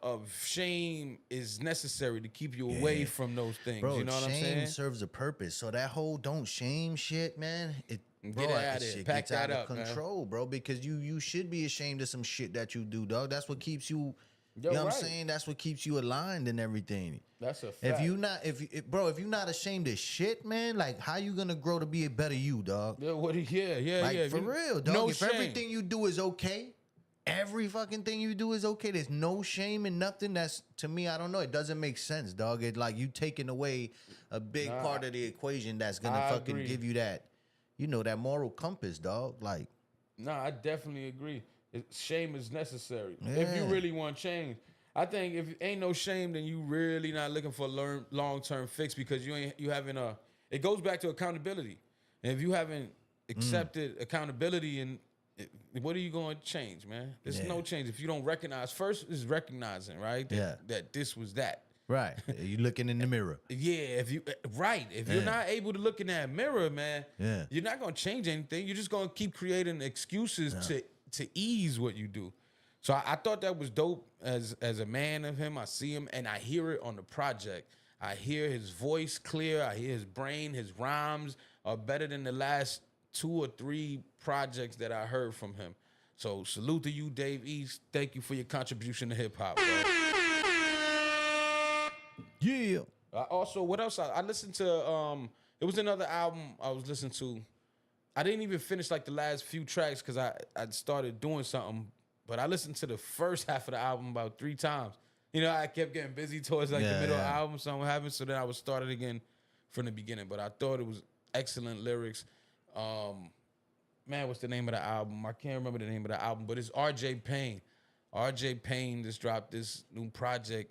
of shame is necessary to keep you away from those things. Bro, you know what I'm saying? Shame serves a purpose. So that whole don't shame shit, man, Get out of it. Pack that up, control, man. Bro, because you should be ashamed of some shit that you do, dog. That's what keeps you, you know what I'm saying? That's what keeps you aligned and everything. That's a fact. If you're not ashamed of shit, man, like, how you gonna grow to be a better you, dog? Yeah, Like, for real, dog. No if shame. everything you do is okay, every fucking thing you do is okay, there's no shame in nothing. That's, to me, I don't know. It doesn't make sense, dog. It like you taking away a big part of the equation that's gonna fucking give you that, you know, that moral compass, dog. Like, nah, I definitely agree. Shame is necessary if you really want change. I think if ain't no shame, then you really not looking for a long-term fix, because you haven't it goes back to accountability. And if you haven't accepted accountability, and what are you going to change, man? There's no change. If you don't recognize, first is recognizing, right? That this was that. Right. You looking in the mirror. Yeah, if you're not able to look in that mirror, man, you're not gonna change anything. You're just gonna keep creating excuses to ease what you do. So I thought that was dope as a man of him. I see him and I hear it on the project. I hear his voice clear. I hear his brain. His rhymes are better than the last 2 or 3 projects that I heard from him. So salute to you, Dave East. Thank you for your contribution to hip hop, bro. Yeah. Also, what else? I listened to, it was another album I was listening to. I didn't even finish like the last few tracks because I started doing something. But I listened to the first half of the album about 3 times. You know, I kept getting busy towards like the middle of the album, something happened. So then I was started again from the beginning. But I thought it was excellent lyrics. Man, what's the name of the album? I can't remember the name of the album, but it's RJ Payne. RJ Payne just dropped this new project.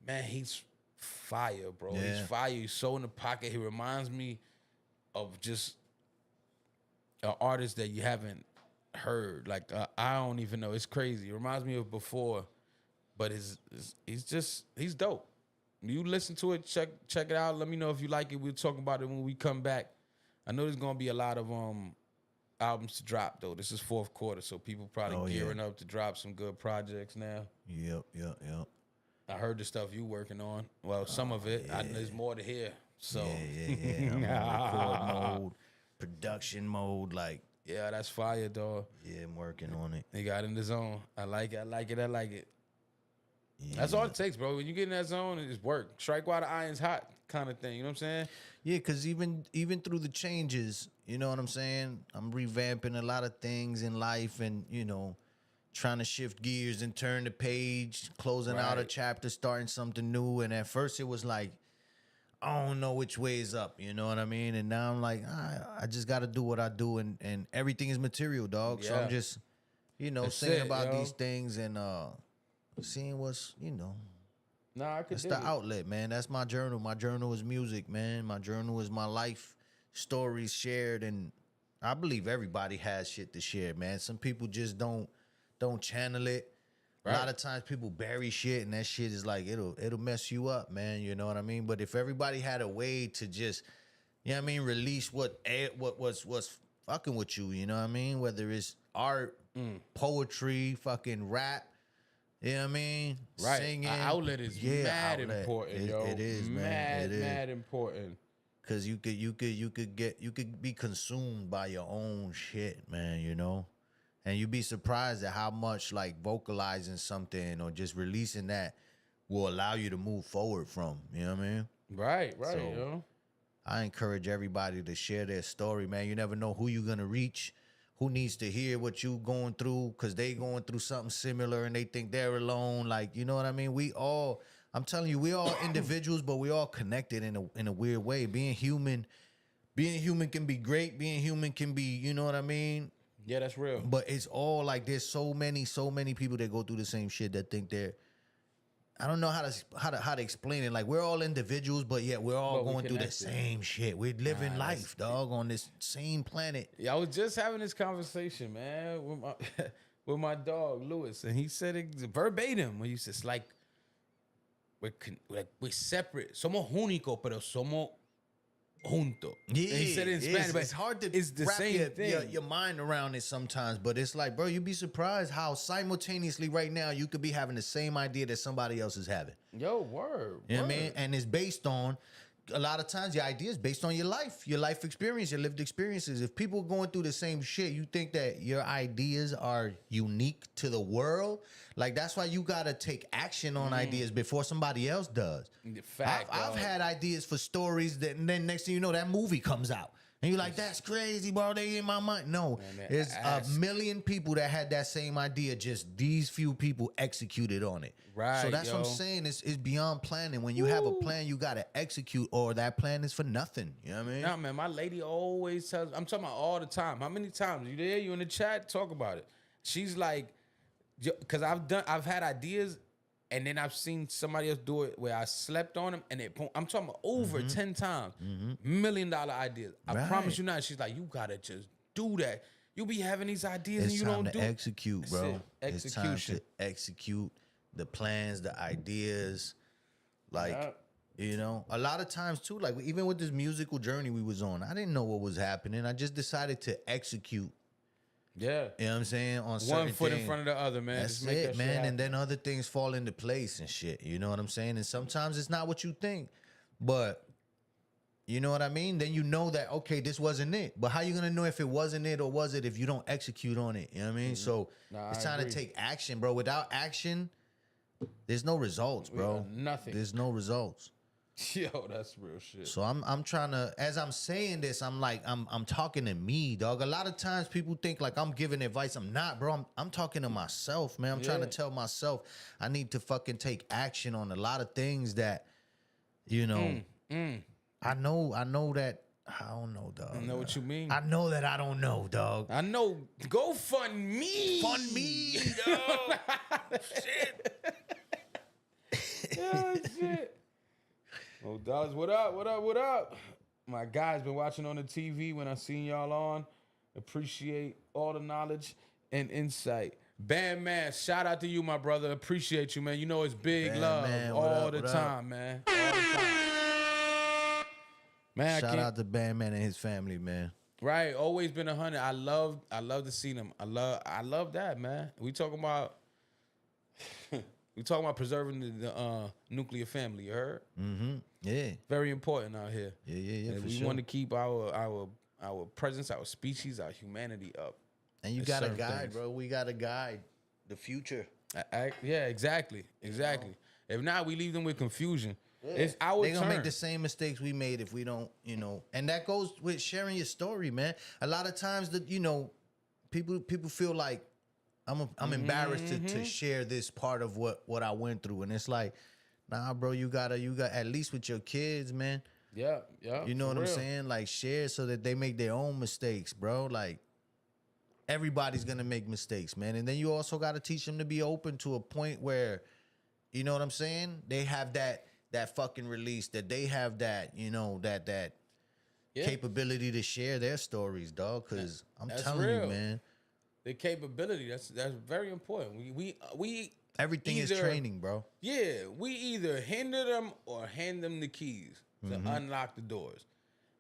Man, he's fire, bro. He's fire. He's so in the pocket. He reminds me of just an artist that you haven't heard. Like, I don't even know. It's crazy. It reminds me of before, but he's dope. You listen to it, check it out. Let me know if you like it. We'll talk about it when we come back. I know there's gonna be a lot of albums to drop though. This is 4th quarter, so people probably gearing up to drop some good projects now. Yep. I heard the stuff you working on. Well, some of it. There's more to hear. So yeah. I'm on record mode, production mode, like. Yeah, that's fire, dog. Yeah, I'm working on it. They got in the zone. I like it. Yeah. That's all it takes, bro. When you get in that zone, it's work. Strike while the iron's hot kind of thing. You know what I'm saying? Yeah, because even through the changes, you know what I'm saying? I'm revamping a lot of things in life and, trying to shift gears and turn the page, closing out a chapter, starting something new. And at first it was like, I don't know which way is up, you know what I mean? And now I'm like, I just got to do what I do, and everything is material, dog. So I'm just, saying about these things and seeing what's, Nah, I could. It's the outlet, man. That's my journal. My journal is music, man. My journal is my life stories shared, and I believe everybody has shit to share, man. Some people just don't channel it. Right. A lot of times people bury shit, and that shit is like it'll mess you up, man. You know what I mean? But if everybody had a way to just, release what's fucking with you, you know what I mean? Whether it's art, poetry, fucking rap, you know what I mean? Right. Singing. An outlet is mad important, yo. It is, man. Mad important. Cause you could be consumed by your own shit, man, And you'd be surprised at how much like vocalizing something or just releasing that will allow you to move forward from. You know what I mean? Right, So, yo. I encourage everybody to share their story, man. You never know who you're gonna reach, who needs to hear what you going through, because they going through something similar and they think they're alone. Like, you know what I mean? I'm telling you, we all individuals, but we all connected in a weird way. Being human can be great. Being human can be, you know what I mean? Yeah, that's real. But it's all like there's so many people that go through the same shit that think they're. I don't know how to explain it. Like we're all individuals, but yet we're all going through the same shit. We're living life, dog, on this same planet. Yeah, I was just having this conversation, man, with my dog Lewis, and he said it verbatim. When he says like we're separate. Somos únicos, pero somos junto. Yeah, and he said it in Spanish, but it's hard to it's the wrap same thing. Your mind around it sometimes, but it's like, bro, you'd be surprised how simultaneously right now you could be having the same idea that somebody else is having. Yo, word. You know what I mean? And it's based on, a lot of times your idea is based on your life experience, your lived experiences. If people are going through the same shit, you think that your ideas are unique to the world. Like that's why you gotta take action on ideas before somebody else does. Fact, I've had ideas for stories that, and then next thing you know, that movie comes out. And you're like, that's crazy, bro. They in my mind. No, there's a million people that had that same idea. Just these few people executed on it. Right. So that's what I'm saying. It's beyond planning. When you have a plan, you got to execute, or that plan is for nothing. You know what I mean? Nah, man, my lady always tells, I'm talking about all the time. How many times? You there? You in the chat? Talk about it. She's like, because I've had ideas, and then I've seen somebody else do it where I slept on them, and I'm talking about over 10 times. $1 million ideas. I promise you not. She's like, you gotta just do that. You be having these ideas and you don't do it. It's time to execute, bro. Execution. It's time to execute the plans, the ideas. Like, a lot of times too, like even with this musical journey we was on, I didn't know what was happening. I just decided to execute. Yeah. You know what I'm saying? On one foot in front of the other, man. That's it, man. And then other things fall into place and shit. You know what I'm saying? And sometimes it's not what you think. But you know what I mean? Then you know that, okay, this wasn't it. But how you gonna know if it wasn't it or was it if you don't execute on it? You know what I mean? So it's time to take action, bro. Without action, there's no results, bro. Nothing. There's no results. Yo, that's real shit. So I'm trying to, as I'm saying this, I'm like, I'm talking to me, dog. A lot of times people think like I'm giving advice. I'm not, bro. I'm talking to myself, man. I'm trying to tell myself I need to fucking take action on a lot of things that, I know that, I don't know, dog. I know what you mean. I know that I don't know, dog. I know. Go fund me. Fund me, dog. Shit. Yeah, shit. Oh, dollars, what up? What up? What up? My guys been watching on the TV when I seen y'all on. Appreciate all the knowledge and insight. Bam, man, shout out to you, my brother. Appreciate you, man. You know it's big Bam, love man, all the time, man. All the time. Man, shout out to Bam Man and his family, man. Right, always been 100. I love to see them. I love that, man. We talking about We talking about preserving the nuclear family. You heard? Mm-hmm. Yeah. Very important out here. Yeah. And For we sure. want to keep our presence, our species, our humanity up. And you got to guide, bro. We got to guide the future. Yeah, exactly. If not, we leave them with confusion. Yeah. It's our They're going to make the same mistakes we made if we don't, And that goes with sharing your story, man. A lot of times that, people feel like I'm embarrassed to share this part of what I went through. And it's like, nah, bro, you got at least with your kids, man. Yeah. You know what I'm saying? Like, share so that they make their own mistakes, bro. Like, everybody's going to make mistakes, man. And then you also got to teach them to be open to a point where, you know what I'm saying? They have that fucking release, that they have that, that capability to share their stories, dog. Because I'm telling you, man. The capability, that's very important. We everything is training, bro. Yeah, we either hinder them or hand them the keys to unlock the doors.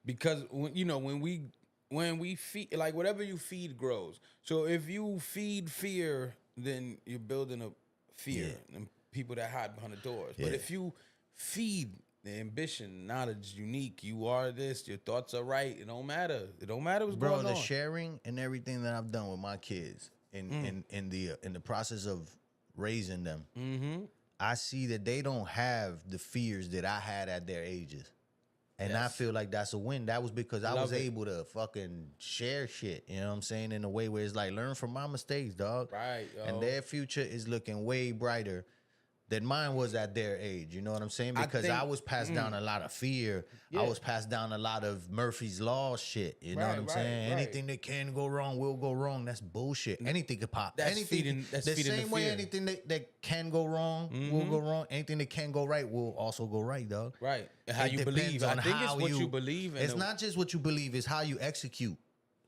Because when we feed, like, whatever you feed grows. So if you feed fear, then you're building up fear and people that hide behind the doors. But if you feed the ambition, knowledge, unique, you are this, your thoughts are right, it don't matter. It don't matter what's going on. Bro, the sharing and everything that I've done with my kids in the process of raising them, I see that they don't have the fears that I had at their ages. And I feel like that's a win. That was because I was able to fucking share shit, you know what I'm saying, in a way where it's like, learn from my mistakes, dog. Right, yo. And their future is looking way brighter than mine was at their age. You know what I'm saying? Because I was passed down a lot of fear. Yeah. I was passed down a lot of Murphy's Law shit. You know what I'm saying? Right. Anything that can go wrong will go wrong. That's bullshit. Anything could pop. That's feeding the same way fear. Anything that can go wrong will go wrong. Anything that can go right will also go right, dog. Right. How you believe. I think it's what you believe. It's not just what you believe. It's how you execute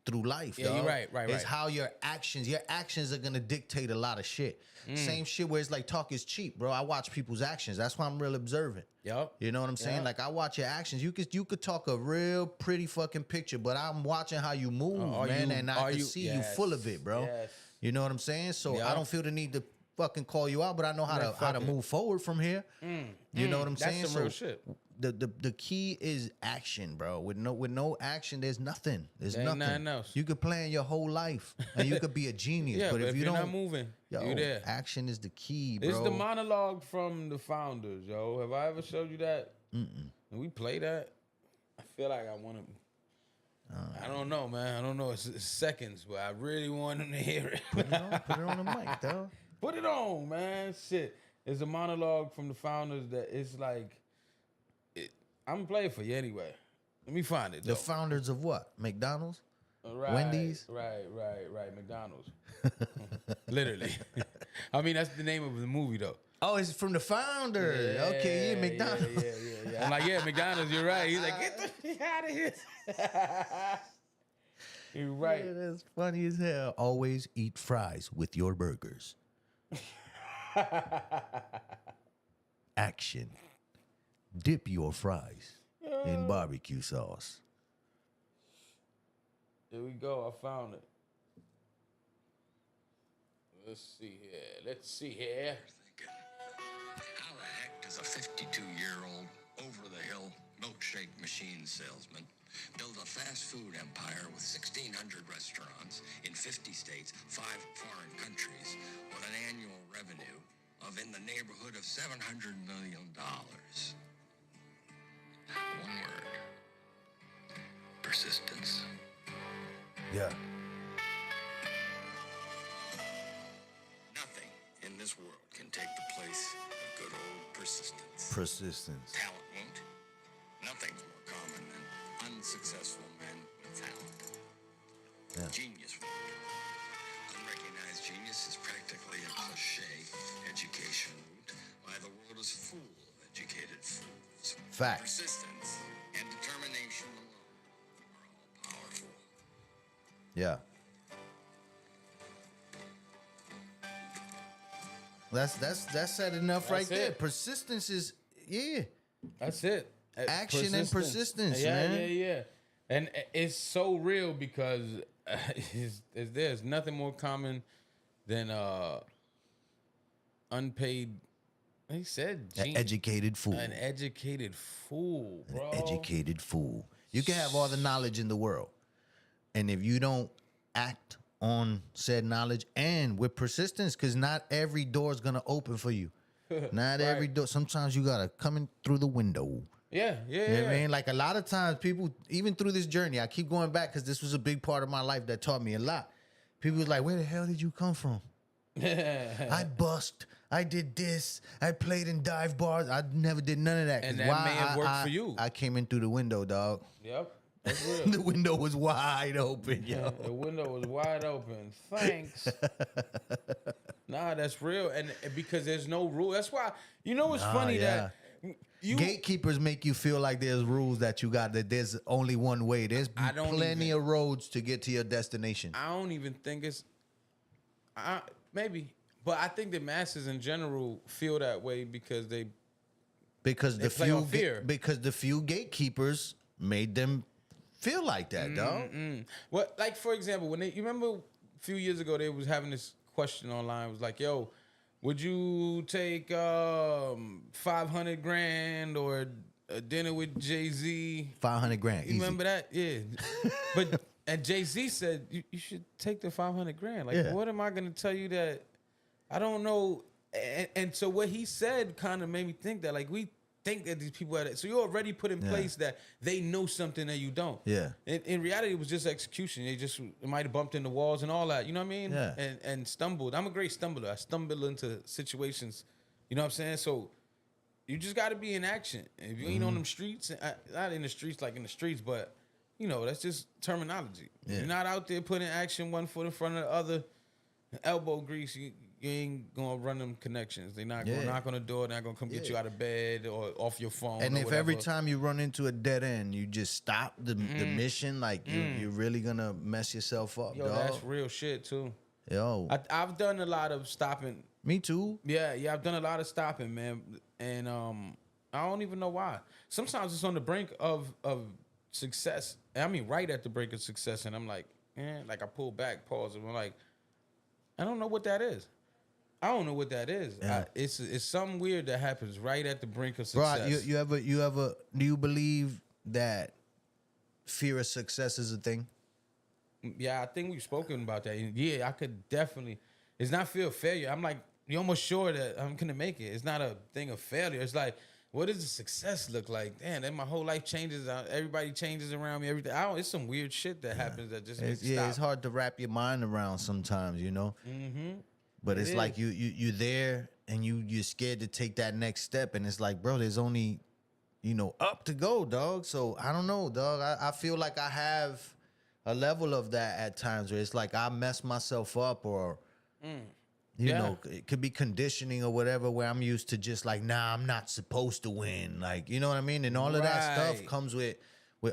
through life. Yeah, dog. You're right. It's how your actions are gonna dictate a lot of shit. Same shit where it's like talk is cheap, bro. I watch people's actions. That's why I'm real observant. Yep. You know what I'm saying? Yep. Like, I watch your actions. You could talk a real pretty fucking picture, but I'm watching how you move, man, and I can see you full of it, bro. Yes. You know what I'm saying? So I don't feel the need to fucking call you out, but I know how to move forward from here. You know what I'm saying? That's some real shit. The key is action, bro. With no action, there's nothing. There's nothing else. You could plan your whole life and you could be a genius. But if you're not moving, you're there. Action is the key, bro. It's the monologue from the founders, yo. Have I ever showed you that? When we play that, I feel like I want to. I don't know, man. I don't know. It's seconds, but I really want them to hear it. Put it on the mic, though. Put it on, man. Shit. It's a monologue from the founders that it's like. I'm gonna play it for you anyway. Let me find it. The founders of what? McDonald's? Right, Wendy's? Right. McDonald's. Literally. I mean, that's the name of the movie, though. Oh, it's from the founder. Yeah, okay, McDonald's. Yeah. I'm like, yeah, McDonald's, you're right. He's like, get the fuck out of here. You're right. Yeah, that's funny as hell. Always eat fries with your burgers. Action. Dip your fries in barbecue sauce. Here we go. I found it. Let's see here. How the heck does a 52-year-old over-the-hill milkshake machine salesman build a fast food empire with 1,600 restaurants in 50 states, 5 foreign countries, with an annual revenue of in the neighborhood of $700 million? One word. Persistence. Yeah. Nothing in this world can take the place of good old persistence. Persistence. Talent won't. Nothing's more common than unsuccessful men with talent. Yeah. Genius won't. Unrecognized genius is practically a cliche education route. Why the world is full of educated fools. Fact. Persistence and determination alone are all powerful. Yeah. That's said enough right there. Persistence is That's it. Action and persistence, man. Yeah. And it's so real because there's nothing more common than unpaid He said An educated fool. An educated fool, bro. An educated fool. You can have all the knowledge in the world, and if you don't act on said knowledge and with persistence, because not every door is gonna open for you. Not every door. Sometimes you gotta come in through the window. Yeah. You know what I mean? Like a lot of times people, even through this journey, I keep going back because this was a big part of my life that taught me a lot. People was like, where the hell did you come from? I bust. I did this. I played in dive bars. I never did none of that. And that may have worked for you. I came in through the window, dog. Yep. That's real. The window was wide open, yo. The window was wide open. Thanks. Nah, that's real. And because there's no rule. That's why, you know what's funny that gatekeepers make you feel like there's rules that you got, that there's only one way. There's plenty of roads to get to your destination. I don't even think it's maybe, but I think the masses in general feel that way because the few gatekeepers made them feel like that, dog. What, like for example, when you remember a few years ago they was having this question online. It was like, yo, would you take 500 grand or a dinner with Jay-Z? 500 grand. You remember that? Yeah. But and Jay-Z said you should take the 500 grand. Like, what am I gonna tell you that I don't know? And so what he said kind of made me think that, like, we think that these people so you already put in place that they know something that you don't. Yeah. In reality, it was just execution. It might have bumped into walls and all that. You know what I mean? Yeah. And stumbled. I'm a great stumbler. I stumble into situations. You know what I'm saying? So you just got to be in action. If you ain't on them streets, not in the streets like in the streets, but you know, that's just terminology. Yeah. You're not out there putting action, one foot in front of the other, elbow grease. You ain't gonna run them connections. They're not gonna knock on the door. They're not gonna come get you out of bed or off your phone. And if whatever. every time you run into a dead end, you just stop the mission, like you're really gonna mess yourself up, yo, dog. that's real shit too. Yo, I've done a lot of stopping. Me too. Yeah, I've done a lot of stopping, man, and I don't even know why. Sometimes it's on the brink of success. I mean, right at the brink of success, and I'm like, like I pull back, pause, and I'm like, I don't know what that is. I don't know what that is. Yeah. It's something weird that happens right at the brink of success. Bro, you ever do you believe that fear of success is a thing? Yeah, I think we've spoken about that. Yeah, I could definitely. It's not fear of failure. I'm like, you're almost sure that I'm gonna make it. It's not a thing of failure. It's like, what does the success look like? Damn, then my whole life changes. Everybody changes around me. Everything. It's some weird shit that happens that just makes it's hard to wrap your mind around sometimes, you know. Mm-hmm. But it's like you're there and you're scared to take that next step, and it's like, bro, there's only, up to go, dog. So I don't know, dog. I feel like I have a level of that at times where it's like I mess myself up, or you know, it could be conditioning or whatever, where I'm used to just like, nah, I'm not supposed to win, like, you know what I mean? And all of that stuff comes with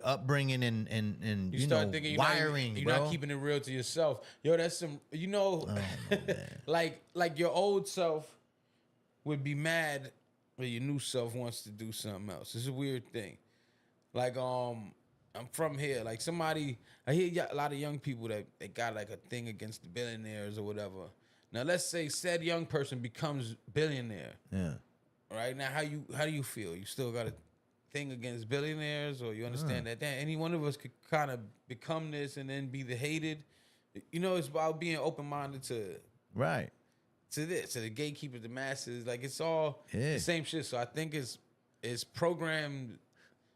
upbringing and you start thinking wiring. You're not keeping it real to yourself. Yo, that's some, like your old self would be mad when your new self wants to do something else. It's a weird thing. Like, I'm from here. Like I hear a lot of young people that they got like a thing against the billionaires or whatever. Now, let's say said young person becomes billionaire. Yeah. Right now, how do you feel? You still got a thing against billionaires, or you understand that any one of us could kind of become this and then be the hated? It's about being open-minded to the gatekeepers, the masses. Like, it's all the same shit. So I think it's programmed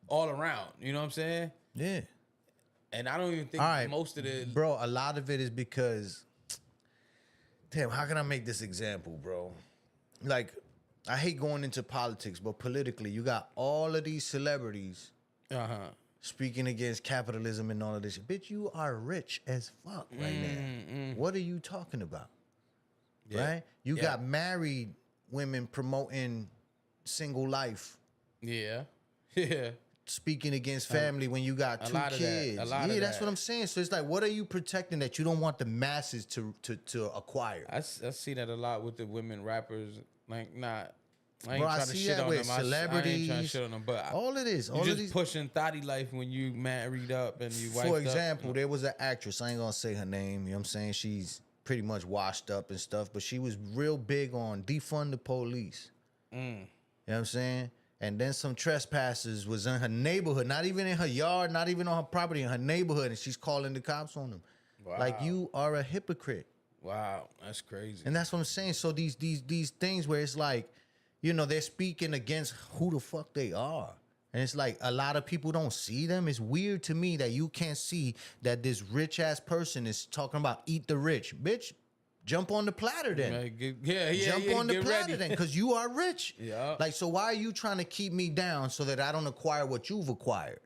all around. You know what I'm saying? Yeah. And I don't even think most of the... Bro, a lot of it is because... Damn, how can I make this example, bro? Like, I hate going into politics, but politically, you got all of these celebrities speaking against capitalism and all of this. Bitch, you are rich as fuck right now. What are you talking about? Yeah. Right? You got married women promoting single life. Yeah. Yeah. Speaking against family when you got two kids. That's what I'm saying. So it's like, what are you protecting that you don't want the masses to acquire? I see that a lot with the women rappers. Like, not. I ain't Bro, trying I to see shit that on with them. celebrities. I ain't trying to shit on them, but all it is, you just pushing thotty life when you married up and you wifed up. For example, there was an actress. I ain't gonna say her name. You know what I'm saying? She's pretty much washed up and stuff, but she was real big on defund the police. You know what I'm saying? And then some trespassers was in her neighborhood, not even in her yard, not even on her property, in her neighborhood, and she's calling the cops on them. Wow. Like, you are a hypocrite. Wow, that's crazy. And that's what I'm saying. So these things where it's like, you know, they're speaking against who the fuck they are. And it's like a lot of people don't see them. It's weird to me that you can't see that this rich ass person is talking about eat the rich. Bitch, jump on the platter then. Jump on the platter then, because you are rich. Yeah. Like, so why are you trying to keep me down so that I don't acquire what you've acquired?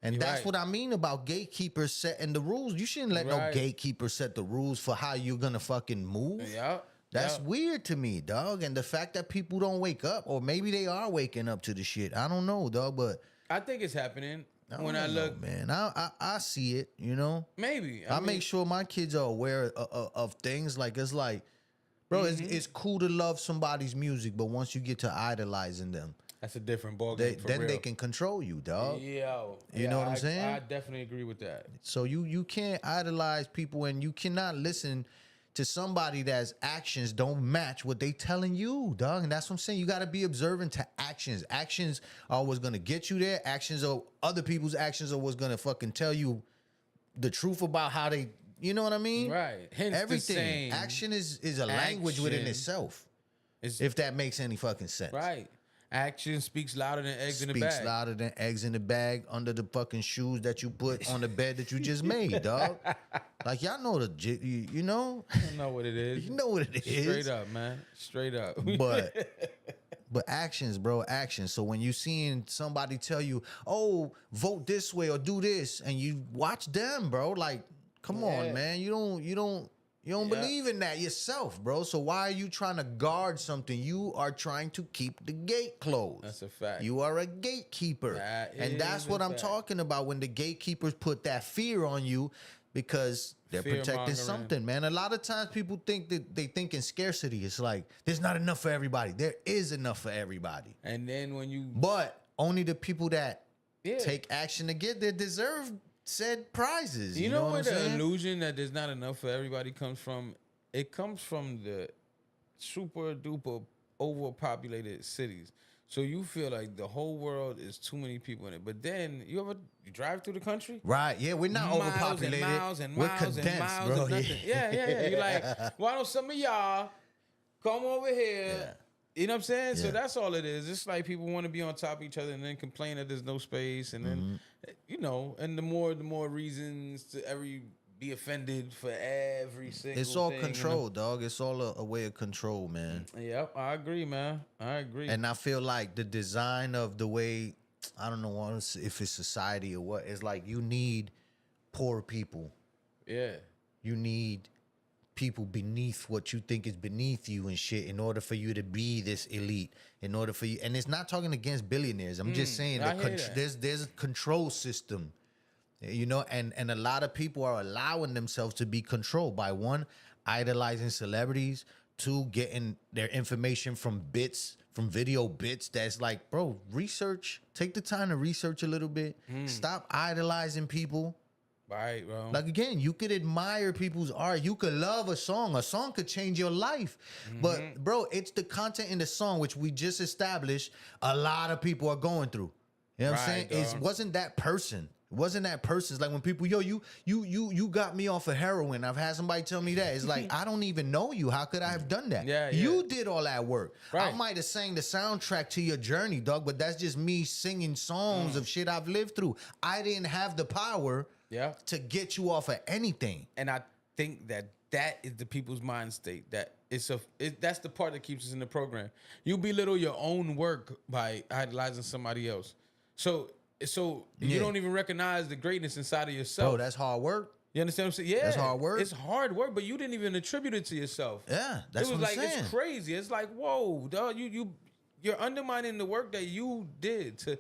And that's what I mean about gatekeepers setting the rules. You shouldn't let no gatekeeper set the rules for how you're going to fucking move. Yeah. That's weird to me, dog. And the fact that people don't wake up, or maybe they are waking up to the shit. I don't know, dog, but I think it's happening. When I look, man, I see it, you know? Maybe. I make sure my kids are aware of things. Like, it's like, bro, it's cool to love somebody's music, but once you get to idolizing them, that's a different ballgame. Then they can control you, dog. Yeah. You know what I'm saying? I definitely agree with that. So you can't idolize people, and you cannot listen to somebody that's actions don't match what they telling you, dog. And that's what I'm saying. You got to be observant to actions. Actions are what's going to get you there. Actions are other people's actions are what's going to fucking tell you the truth about how they, you know what I mean? Right. Hence everything. Action is a language within itself. If that makes any fucking sense. Right. Action speaks louder than eggs in the bag. Speaks louder than eggs in the bag under the fucking shoes that you put on the bed that you just made, dog. Like, y'all know you know? I know what it is. You know what it is. Straight up, man. Straight up. But actions, bro, actions. So when you seeing somebody tell you, oh, vote this way or do this, and you watch them, bro, like, come on, man. You don't believe in that yourself, bro. So why are you trying to guard something? You are trying to keep the gate closed. That's a fact. You are a gatekeeper. And that's what I'm talking about when the gatekeepers put that fear on you, because they're protecting something, man. A lot of times people think that they think in scarcity. It's like, there's not enough for everybody. There is enough for everybody. And then when you... But only the people that take action to get there deserve said prizes. You know where the illusion that there's not enough for everybody comes from? It comes from the super duper overpopulated cities. So you feel like the whole world is too many people in it. But then you drive through the country? Right. Yeah, we're not overpopulated. We're condensed, bro. Yeah. You're like, why don't some of y'all come over here? Yeah. You know what I'm saying? Yeah. So that's all it is. It's like people want to be on top of each other and then complain that there's no space. And then, you know, and the more reasons to be offended for every single It's all thing. control, dog. It's all a way of control, man. Yep, I agree, man. I agree. And I feel like the design of the way, I don't know if it's society or what, it's like you need poor people. Yeah. You need people beneath what you think is beneath you and shit in order for you to be this elite, in order for you. And it's not talking against billionaires. I'm just saying there's a control system, you know, and a lot of people are allowing themselves to be controlled by, one, idolizing celebrities, two, getting their information from video bits that's like, bro, take the time to research a little bit. Stop idolizing people. Right, bro. Like, again, you could admire people's art. You could love a song. A song could change your life. But, bro, it's the content in the song, which we just established a lot of people are going through. You know what I'm saying? It wasn't that person. It wasn't that person. It's like when people, you got me off of heroin. I've had somebody tell me that. It's like, I don't even know you. How could I have done that? Yeah. You did all that work. Right. I might have sang the soundtrack to your journey, dog, but that's just me singing songs of shit I've lived through. I didn't have the power to get you off of anything. And I think that is the people's mind state. That that's the part that keeps us in the program. You belittle your own work by idolizing somebody else. So you don't even recognize the greatness inside of yourself. Bro, that's hard work. You understand what I'm saying? Yeah. That's hard work. It's hard work, but you didn't even attribute it to yourself. Yeah, that's what I'm saying. It's crazy. It's like, whoa, dog, you're undermining the work that you did to...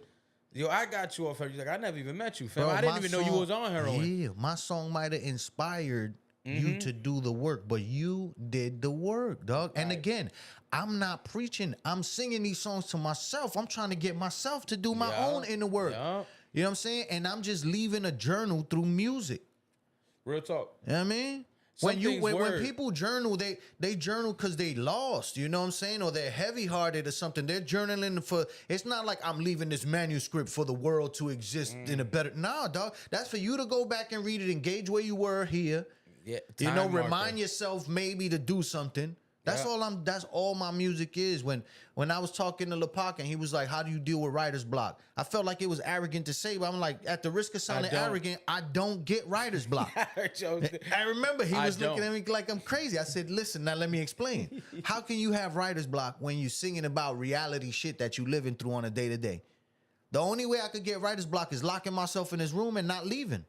Yo, I got you off heroin. Like, I never even met you, fam. Bro, I didn't even know you was on heroin. Yeah, my song might have inspired you to do the work, but you did the work, dog. Right. And again, I'm not preaching. I'm singing these songs to myself. I'm trying to get myself to do my own inner work. Yeah. You know what I'm saying? And I'm just leaving a journal through music. Real talk. You know what I mean? When people journal, they journal because they lost, you know what I'm saying? Or they're heavy-hearted or something. They're journaling for, it's not like I'm leaving this manuscript for the world to exist in a better, nah, dog. That's for you to go back and read it, engage where you were here. Yeah, Remind yourself maybe to do something. That's all my music is. When I was talking to Lepac and he was like, how do you deal with writer's block? I felt like it was arrogant to say, but I'm like, at the risk of sounding arrogant, I don't get writer's block. I remember he was looking at me like I'm crazy. I said, listen, now let me explain. How can you have writer's block when you're singing about reality shit that you living through on a day-to-day? The only way I could get writer's block is locking myself in this room and not leaving.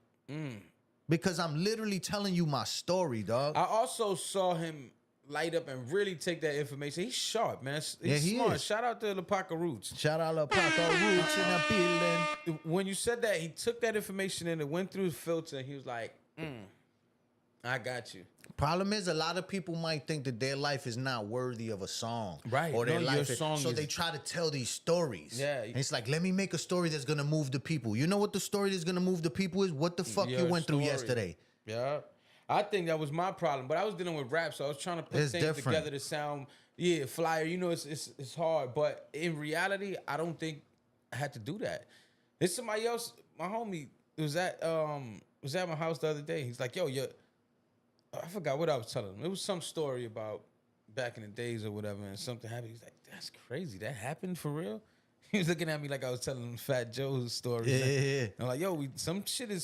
Because I'm literally telling you my story, dog. I also saw him light up and really take that information. He's sharp, man. He's smart. Is. Shout out to Lepaca Roots. Shout out Lepaca Roots in the building. When you said that, he took that information and it went through his filter and he was like, I got you. Problem is, a lot of people might think that their life is not worthy of a song. Right. Or their life is, so they try to tell these stories. Yeah. And it's like, let me make a story that's going to move the people. You know what the story that's going to move the people is? What the fuck you went through yesterday. Yeah. I think that was my problem, but I was dealing with rap, so I was trying to put things together to sound, flyer. You know, it's hard, but in reality, I don't think I had to do that. It's somebody else. My homie was at my house the other day. He's like, yo, I forgot what I was telling him. It was some story about back in the days or whatever, and something happened. He's like, that's crazy. That happened for real? He was looking at me like I was telling him Fat Joe's story. Yeah. I'm like, yo, some shit it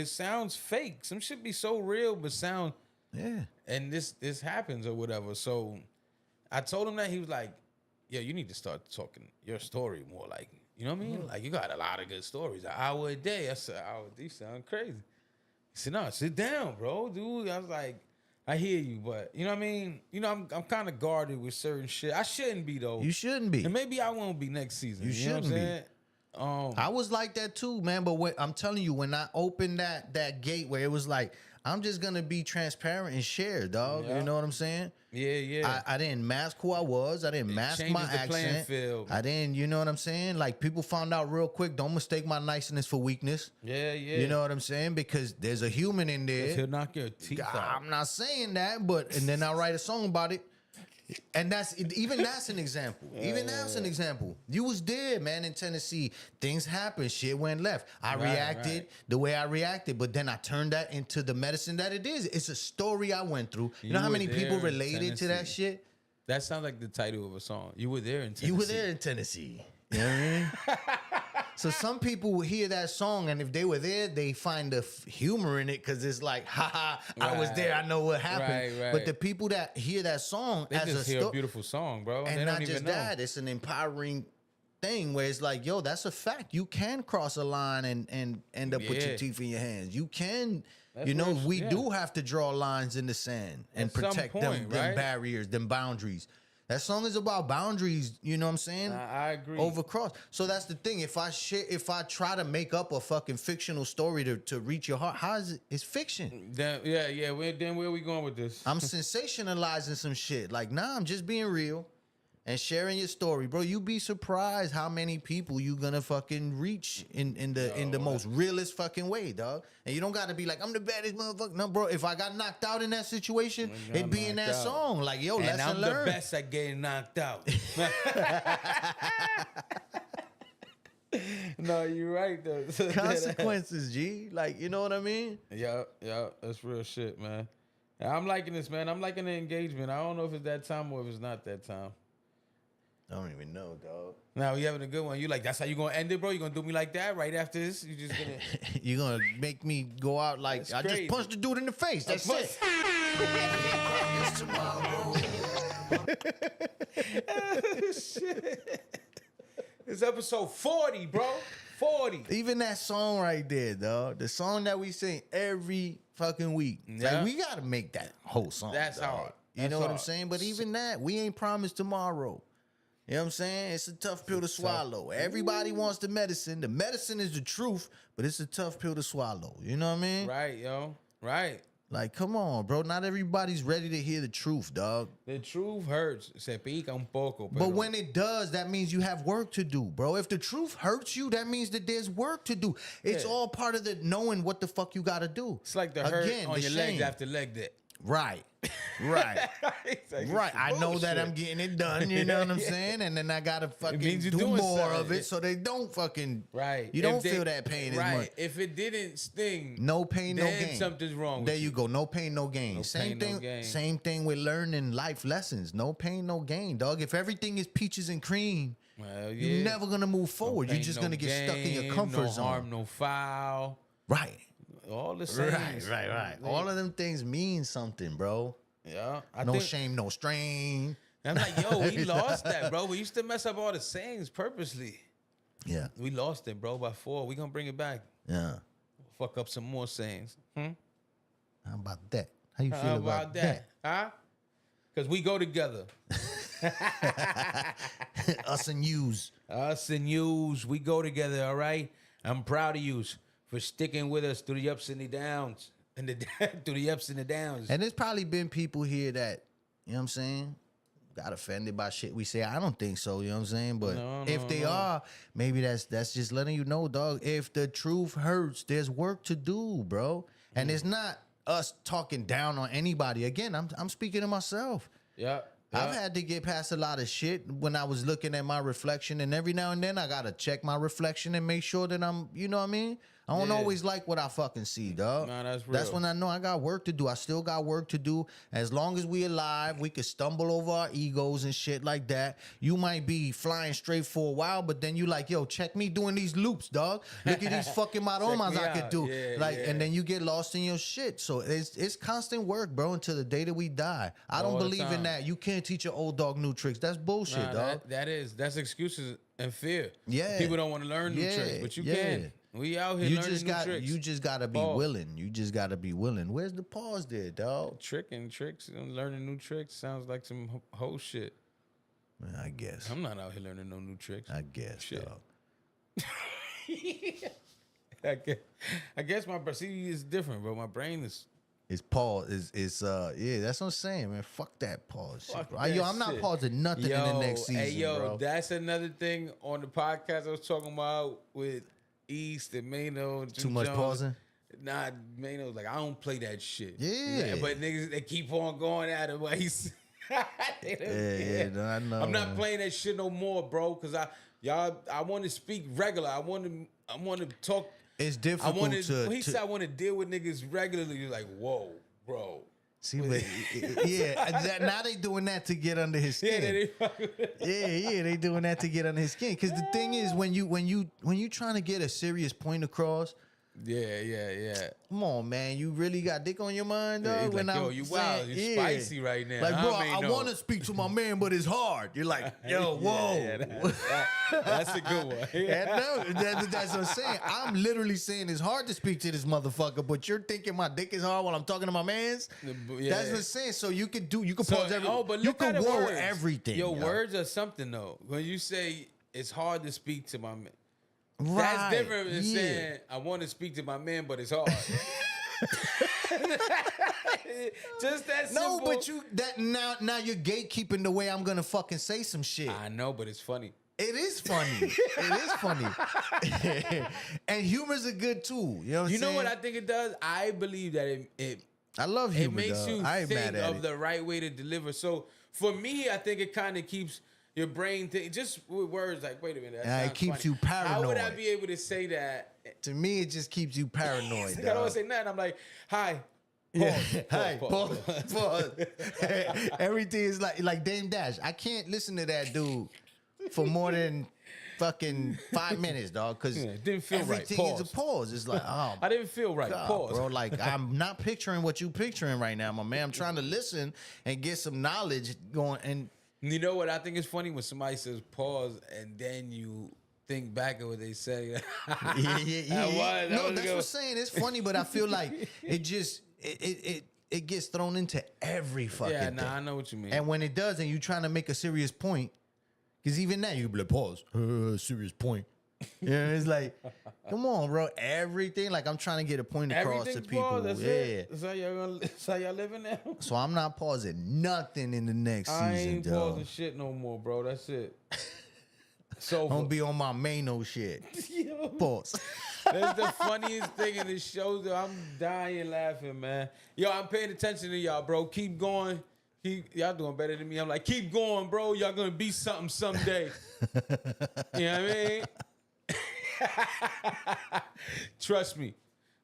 sounds fake. Some shit be so real, but sound. Yeah. And this happens or whatever. So I told him that. He was like, yeah, you need to start talking your story more. Like, you know what I mean? Like, you got a lot of good stories. An hour a day. I said, these sound crazy. He said, no, sit down, bro, dude. I was like, I hear you, but you know what I mean? You know, I'm kind of guarded with certain shit. I shouldn't be, though. You shouldn't be. And maybe I won't be next season. You shouldn't know what I'm saying? I was like that too, man. But I'm telling you, when I opened that gate where it was like, I'm just going to be transparent and share, dog. Yeah. You know what I'm saying? Yeah. I didn't mask who I was. I didn't mask my accent. I didn't, you know what I'm saying? Like, people found out real quick. Don't mistake my niceness for weakness. Yeah. You know what I'm saying? Because there's a human in there. He'll knock your teeth out. I'm not saying that, and then I'll write a song about it. And that's an example. That's an example. You was there, man, in Tennessee. Things happened. Shit went left. I reacted the way I reacted, but then I turned that into the medicine that it is. It's a story I went through. You know how many people related to that shit? That sounds like the title of a song. You were there in Tennessee. You were there in Tennessee. You know what I mean? So some people will hear that song, and if they were there, they find the humor in it because it's like, I was there, I know what happened. Right. But the people that hear that song they just hear a beautiful song, bro. And they not don't just even know. that, it's an empowering thing where it's like, yo, that's a fact. You can cross a line and end up with your teeth in your hands. You can, we do have to draw lines in the sand and At protect them barriers, them boundaries. That song is about boundaries, you know what I'm saying? I agree. Overcross. So that's the thing. If I try to make up a fucking fictional story to reach your heart, how is it? It's fiction. Then where are we going with this? I'm sensationalizing some shit. Like, nah, I'm just being real and sharing your story, bro. You be surprised how many people you gonna fucking reach in the most realest fucking way, dog. And you don't gotta be like, I'm the baddest motherfucker. No, bro. If I got knocked out in that situation, it'd be in that song. Like, yo, and lesson I'm learned. the best at getting knocked out. No, you're right though. Consequences, G. Like, you know what I mean? Yeah, that's real shit, man. I'm liking this, man. I'm liking the engagement. I don't know if it's that time or if it's not that time. I don't even know, dog. Now you having a good one. You like, that's how you gonna end it, bro? You gonna do me like that right after this? You just gonna you gonna make me go out like that's I crazy. Just punched the dude in the face. That's it. Oh, shit. It's episode 40, bro. 40. Even that song right there, dog. The song that we sing every fucking week. Yeah. Like, we gotta make that whole song. That's dog. hard. You know what I'm saying? But even that, we ain't promised tomorrow. You know what I'm saying? It's a tough pill to swallow. Everybody wants the medicine. The medicine is the truth, but it's a tough pill to swallow. You know what I mean? Right, yo. Right. Like, come on, bro. Not everybody's ready to hear the truth, dog. The truth hurts. Se pica un poco. But when it does, that means you have work to do, bro. If the truth hurts you, that means that there's work to do. It's all part of the knowing what the fuck you got to do. It's like the hurt on your legs after leg day. Right. Right. Like, right. I know that I'm getting it done, you know what I'm saying? And then I gotta fucking do more of it so they don't fucking You don't feel that pain as much. If it didn't sting, no pain, no gain. Something's wrong there with you go. No pain, no gain. No same pain, thing. no gain. Same thing with learning life lessons. No pain, no gain, dog. If everything is peaches and cream, you're never gonna move forward. You're just gonna get stuck in your comfort zone. No harm, no foul. Right. All the same. Right. All of them things mean something, bro. Yeah. No shame, no strain. I'm like, yo, we lost that, bro. We used to mess up all the sayings purposely. Yeah. We lost it, bro, by 4. We gonna bring it back. Yeah. Fuck up some more sayings. How about that? How you feel about that? Huh? Because we go together. Us and yous. Us and yous. We go together, all right? I'm proud of yous for sticking with us through the ups and the downs. Through the ups and the downs. And there's probably been people here that, you know what I'm saying, got offended by shit we say. I don't think so, you know what I'm saying? But if they are, maybe that's just letting you know, dog, if the truth hurts, there's work to do, bro. And it's not us talking down on anybody. Again, I'm speaking to myself. Yeah. I've had to get past a lot of shit when I was looking at my reflection, and every now and then I gotta check my reflection and make sure that I'm, you know what I mean? I don't always like what I fucking see, dog. Nah, that's real. That's when I know I got work to do. I still got work to do. As long as we alive, we could stumble over our egos and shit like that. You might be flying straight for a while, but then you like, yo, check me doing these loops, dog. Look at these fucking maromas I could do. And then you get lost in your shit. So it's constant work, bro, until the day that we die. I don't believe in that. You can't teach an old dog new tricks. That's bullshit, dog. That's excuses and fear. Yeah. People don't want to learn new tricks, but you can. We out here learning new tricks. You just gotta be willing. You just gotta be willing. Where's the pause there, dog? Tricking tricks and learning new tricks sounds like some whole shit. I guess. I'm not out here learning no new tricks. I guess, shit. Dog. I guess my brain is different, bro. My brain is. It's pause. Yeah, that's what I'm saying, man. Fuck that pause shit, bro. I'm not pausing nothing in the next season, bro. That's another thing on the podcast I was talking about with East and Mano. Too much pausing? Nah, Mano's like, I don't play that shit. Yeah. But niggas, they keep on going at him. Like, no, I know. I'm not playing that shit no more, bro, because I want to speak regular. I want to talk. It's difficult He said I want to deal with niggas regularly. You're like, whoa, bro. See, but now they doing that to get under his skin. They doing that to get under his skin. Because the thing is, when you trying to get a serious point across, yeah. Come on, man. You really got dick on your mind, dog? Like, yo, you wild. You spicy right now. Like, bro, I want to speak to my man, but it's hard. You're like, yo, whoa. That's a good one. That's what I'm saying. I'm literally saying it's hard to speak to this motherfucker, but you're thinking my dick is hard while I'm talking to my mans? Yeah. That's what I'm saying. So you could pause everything. But you can whoa everything. Your words are something, though. When you say it's hard to speak to my man. Right. That's different than saying I want to speak to my man, but it's hard. Just that simple. No, but now you're gatekeeping the way I'm gonna fucking say some shit. I know, but it's funny. It is funny. It is funny. And humor's a good tool. You know what I'm saying? You know what I think it does? I believe that I love humor. It makes you think of the right way to deliver. So for me, I think it kind of keeps your brain just with words like, wait a minute. It keeps you paranoid. How would I be able to say that? To me, it just keeps you paranoid. I don't say nothing. I'm like, hi. Pause. Everything is like Dame Dash. I can't listen to that dude for more than fucking 5 minutes, dog. Because it didn't feel right. Everything is a pause. It's like, oh, I didn't feel right. God, pause, bro. Like, I'm not picturing what you picturing right now, my man. I'm trying to listen and get some knowledge going. And you know what I think is funny when somebody says pause and then you think back at what they say. Yeah. No, that's what I'm saying. It's funny, but I feel like it just it gets thrown into every fucking thing. I know what you mean. And when it does, and you trying to make a serious point, because even now you be like, pause, serious point. You know, it's like, come on, bro. Everything, like I'm trying to get a point across to people. That's it. That's how y'all living now. So I'm not pausing nothing in the next season, I ain't dog. pausing shit no more, bro. That's it. So I'm gonna be on my main shit. Pause. That's the funniest thing in this show. Though. I'm dying laughing, man. Yo, I'm paying attention to y'all, bro. Keep going. Y'all doing better than me. I'm like, keep going, bro. Y'all gonna be something someday. You know what I mean? Trust me.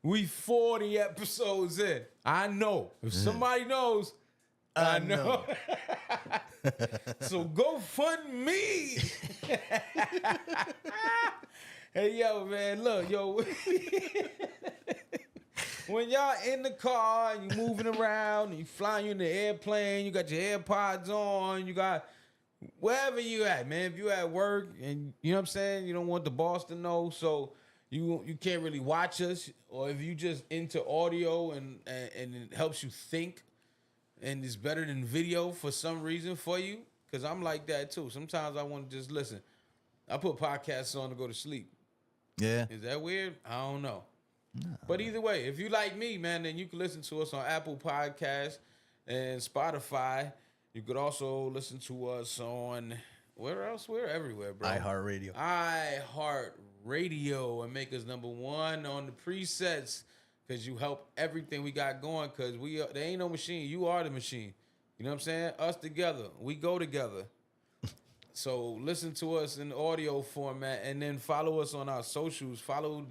We 40 episodes in. I know. If somebody knows, I know. So go fund me. Hey, yo, man, look, yo. When y'all in the car and you moving around and you flying in the airplane, you got your AirPods on, you got wherever you at, man. If you at work and you know what I'm saying, you don't want the boss to know, so you can't really watch us, or if you just into audio and it helps you think and it's better than video for some reason for you, because I'm like that too. Sometimes I want to just listen. I put podcasts on to go to sleep. Yeah. Is that weird? I don't know. No. But either way, if you like me, man, then you can listen to us on Apple Podcasts and Spotify. You could also listen to us on, where else? We're everywhere, bro. iHeartRadio. iHeartRadio, and make us #1 on the presets, because you help everything we got going, because there ain't no machine. You are the machine. You know what I'm saying? Us together. We go together. So listen to us in audio format, and then follow us on our socials. Follow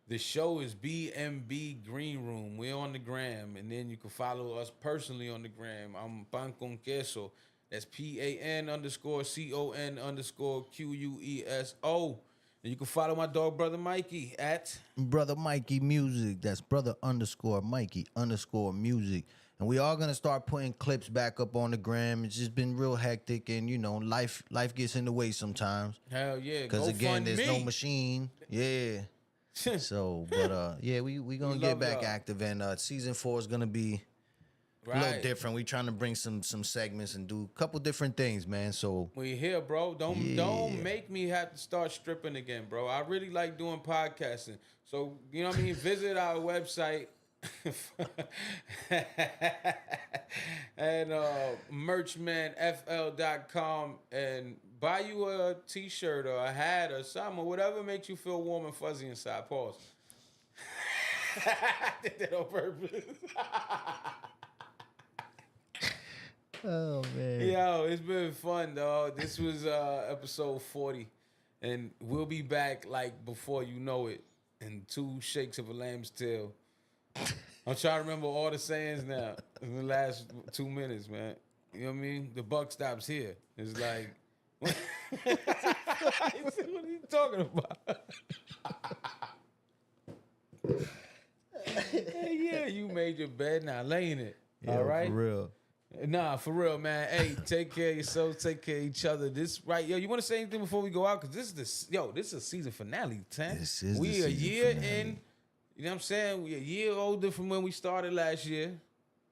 the show is BMB Greenroom. We're on the gram, and then you can follow us personally on the gram. I'm Pan Con Queso. That's PAN_CON_QUESO. And you can follow my dog, Brother Mikey, at Brother Mikey Music. That's brother_Mikey_music. And we are gonna start putting clips back up on the gram. It's just been real hectic, and you know, life gets in the way sometimes. Hell yeah. Because again, there's no machine. Yeah. So, but yeah, we gonna get back active, and season 4 is gonna be a little different. We trying to bring some segments and do a couple different things, man. So we here, bro. Don't make me have to start stripping again, bro. I really like doing podcasting. So you know what I mean. Visit our website and merchmanfl.com and buy you a t-shirt or a hat or something, or whatever makes you feel warm and fuzzy inside. Pause. I did that on purpose. Oh man. Yo, it's been fun, dog. This was episode 40. And we'll be back like before you know it in 2 shakes of a lamb's tail. I'm trying to remember all the sayings now in the last 2 minutes, man. You know what I mean? The buck stops here. It's like, what are you talking about? Hey, yeah, you made your bed, now lay in it. Yeah, all right? For real. Nah, for real, man. Hey, take care of yourselves, take care of each other. This right, yo. You want to say anything before we go out? Because this is a season finale, Tan. This is we the a season year finale. in. You know what I'm saying? We a year older from when we started last year.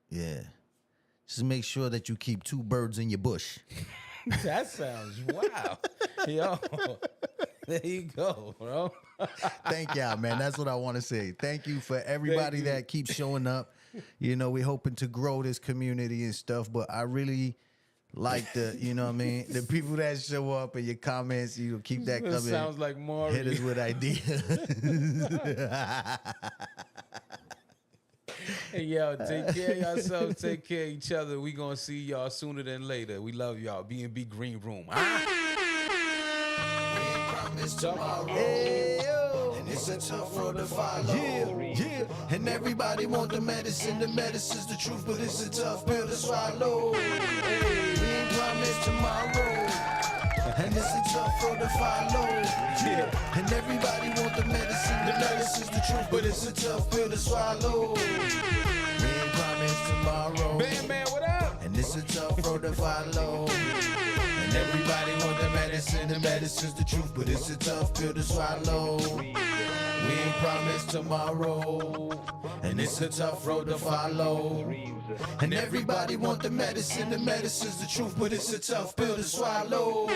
Yeah. Just make sure that you keep 2 birds in your bush. That sounds wow. Yo, there you go, bro. Thank y'all, man. That's what I want to say. Thank you for everybody that keeps showing up. You know, we're hoping to grow this community and stuff, but I really like the, you know what I mean, the people that show up and your comments, you keep that coming. Sounds like more. Hit us with ideas. Hey, yo, take care of yourselves. Take care of each other. We gonna see y'all sooner than later. We love y'all. BMB Greenroom. And it's a tough road to follow. Yeah. And everybody want the medicine's the truth, but it's a tough pill to swallow. We ain't promised tomorrow. And it's a tough road to follow. Yeah. And everybody want the medicine's the truth, but it's a tough pill to swallow. We ain't promised tomorrow. Bam, man, what up? And it's a tough road to follow. And everybody want the medicine's the truth, but it's a tough pill to swallow. We ain't promised tomorrow. And it's a tough road to follow. And everybody want the medicine's the truth, but it's a tough pill to swallow.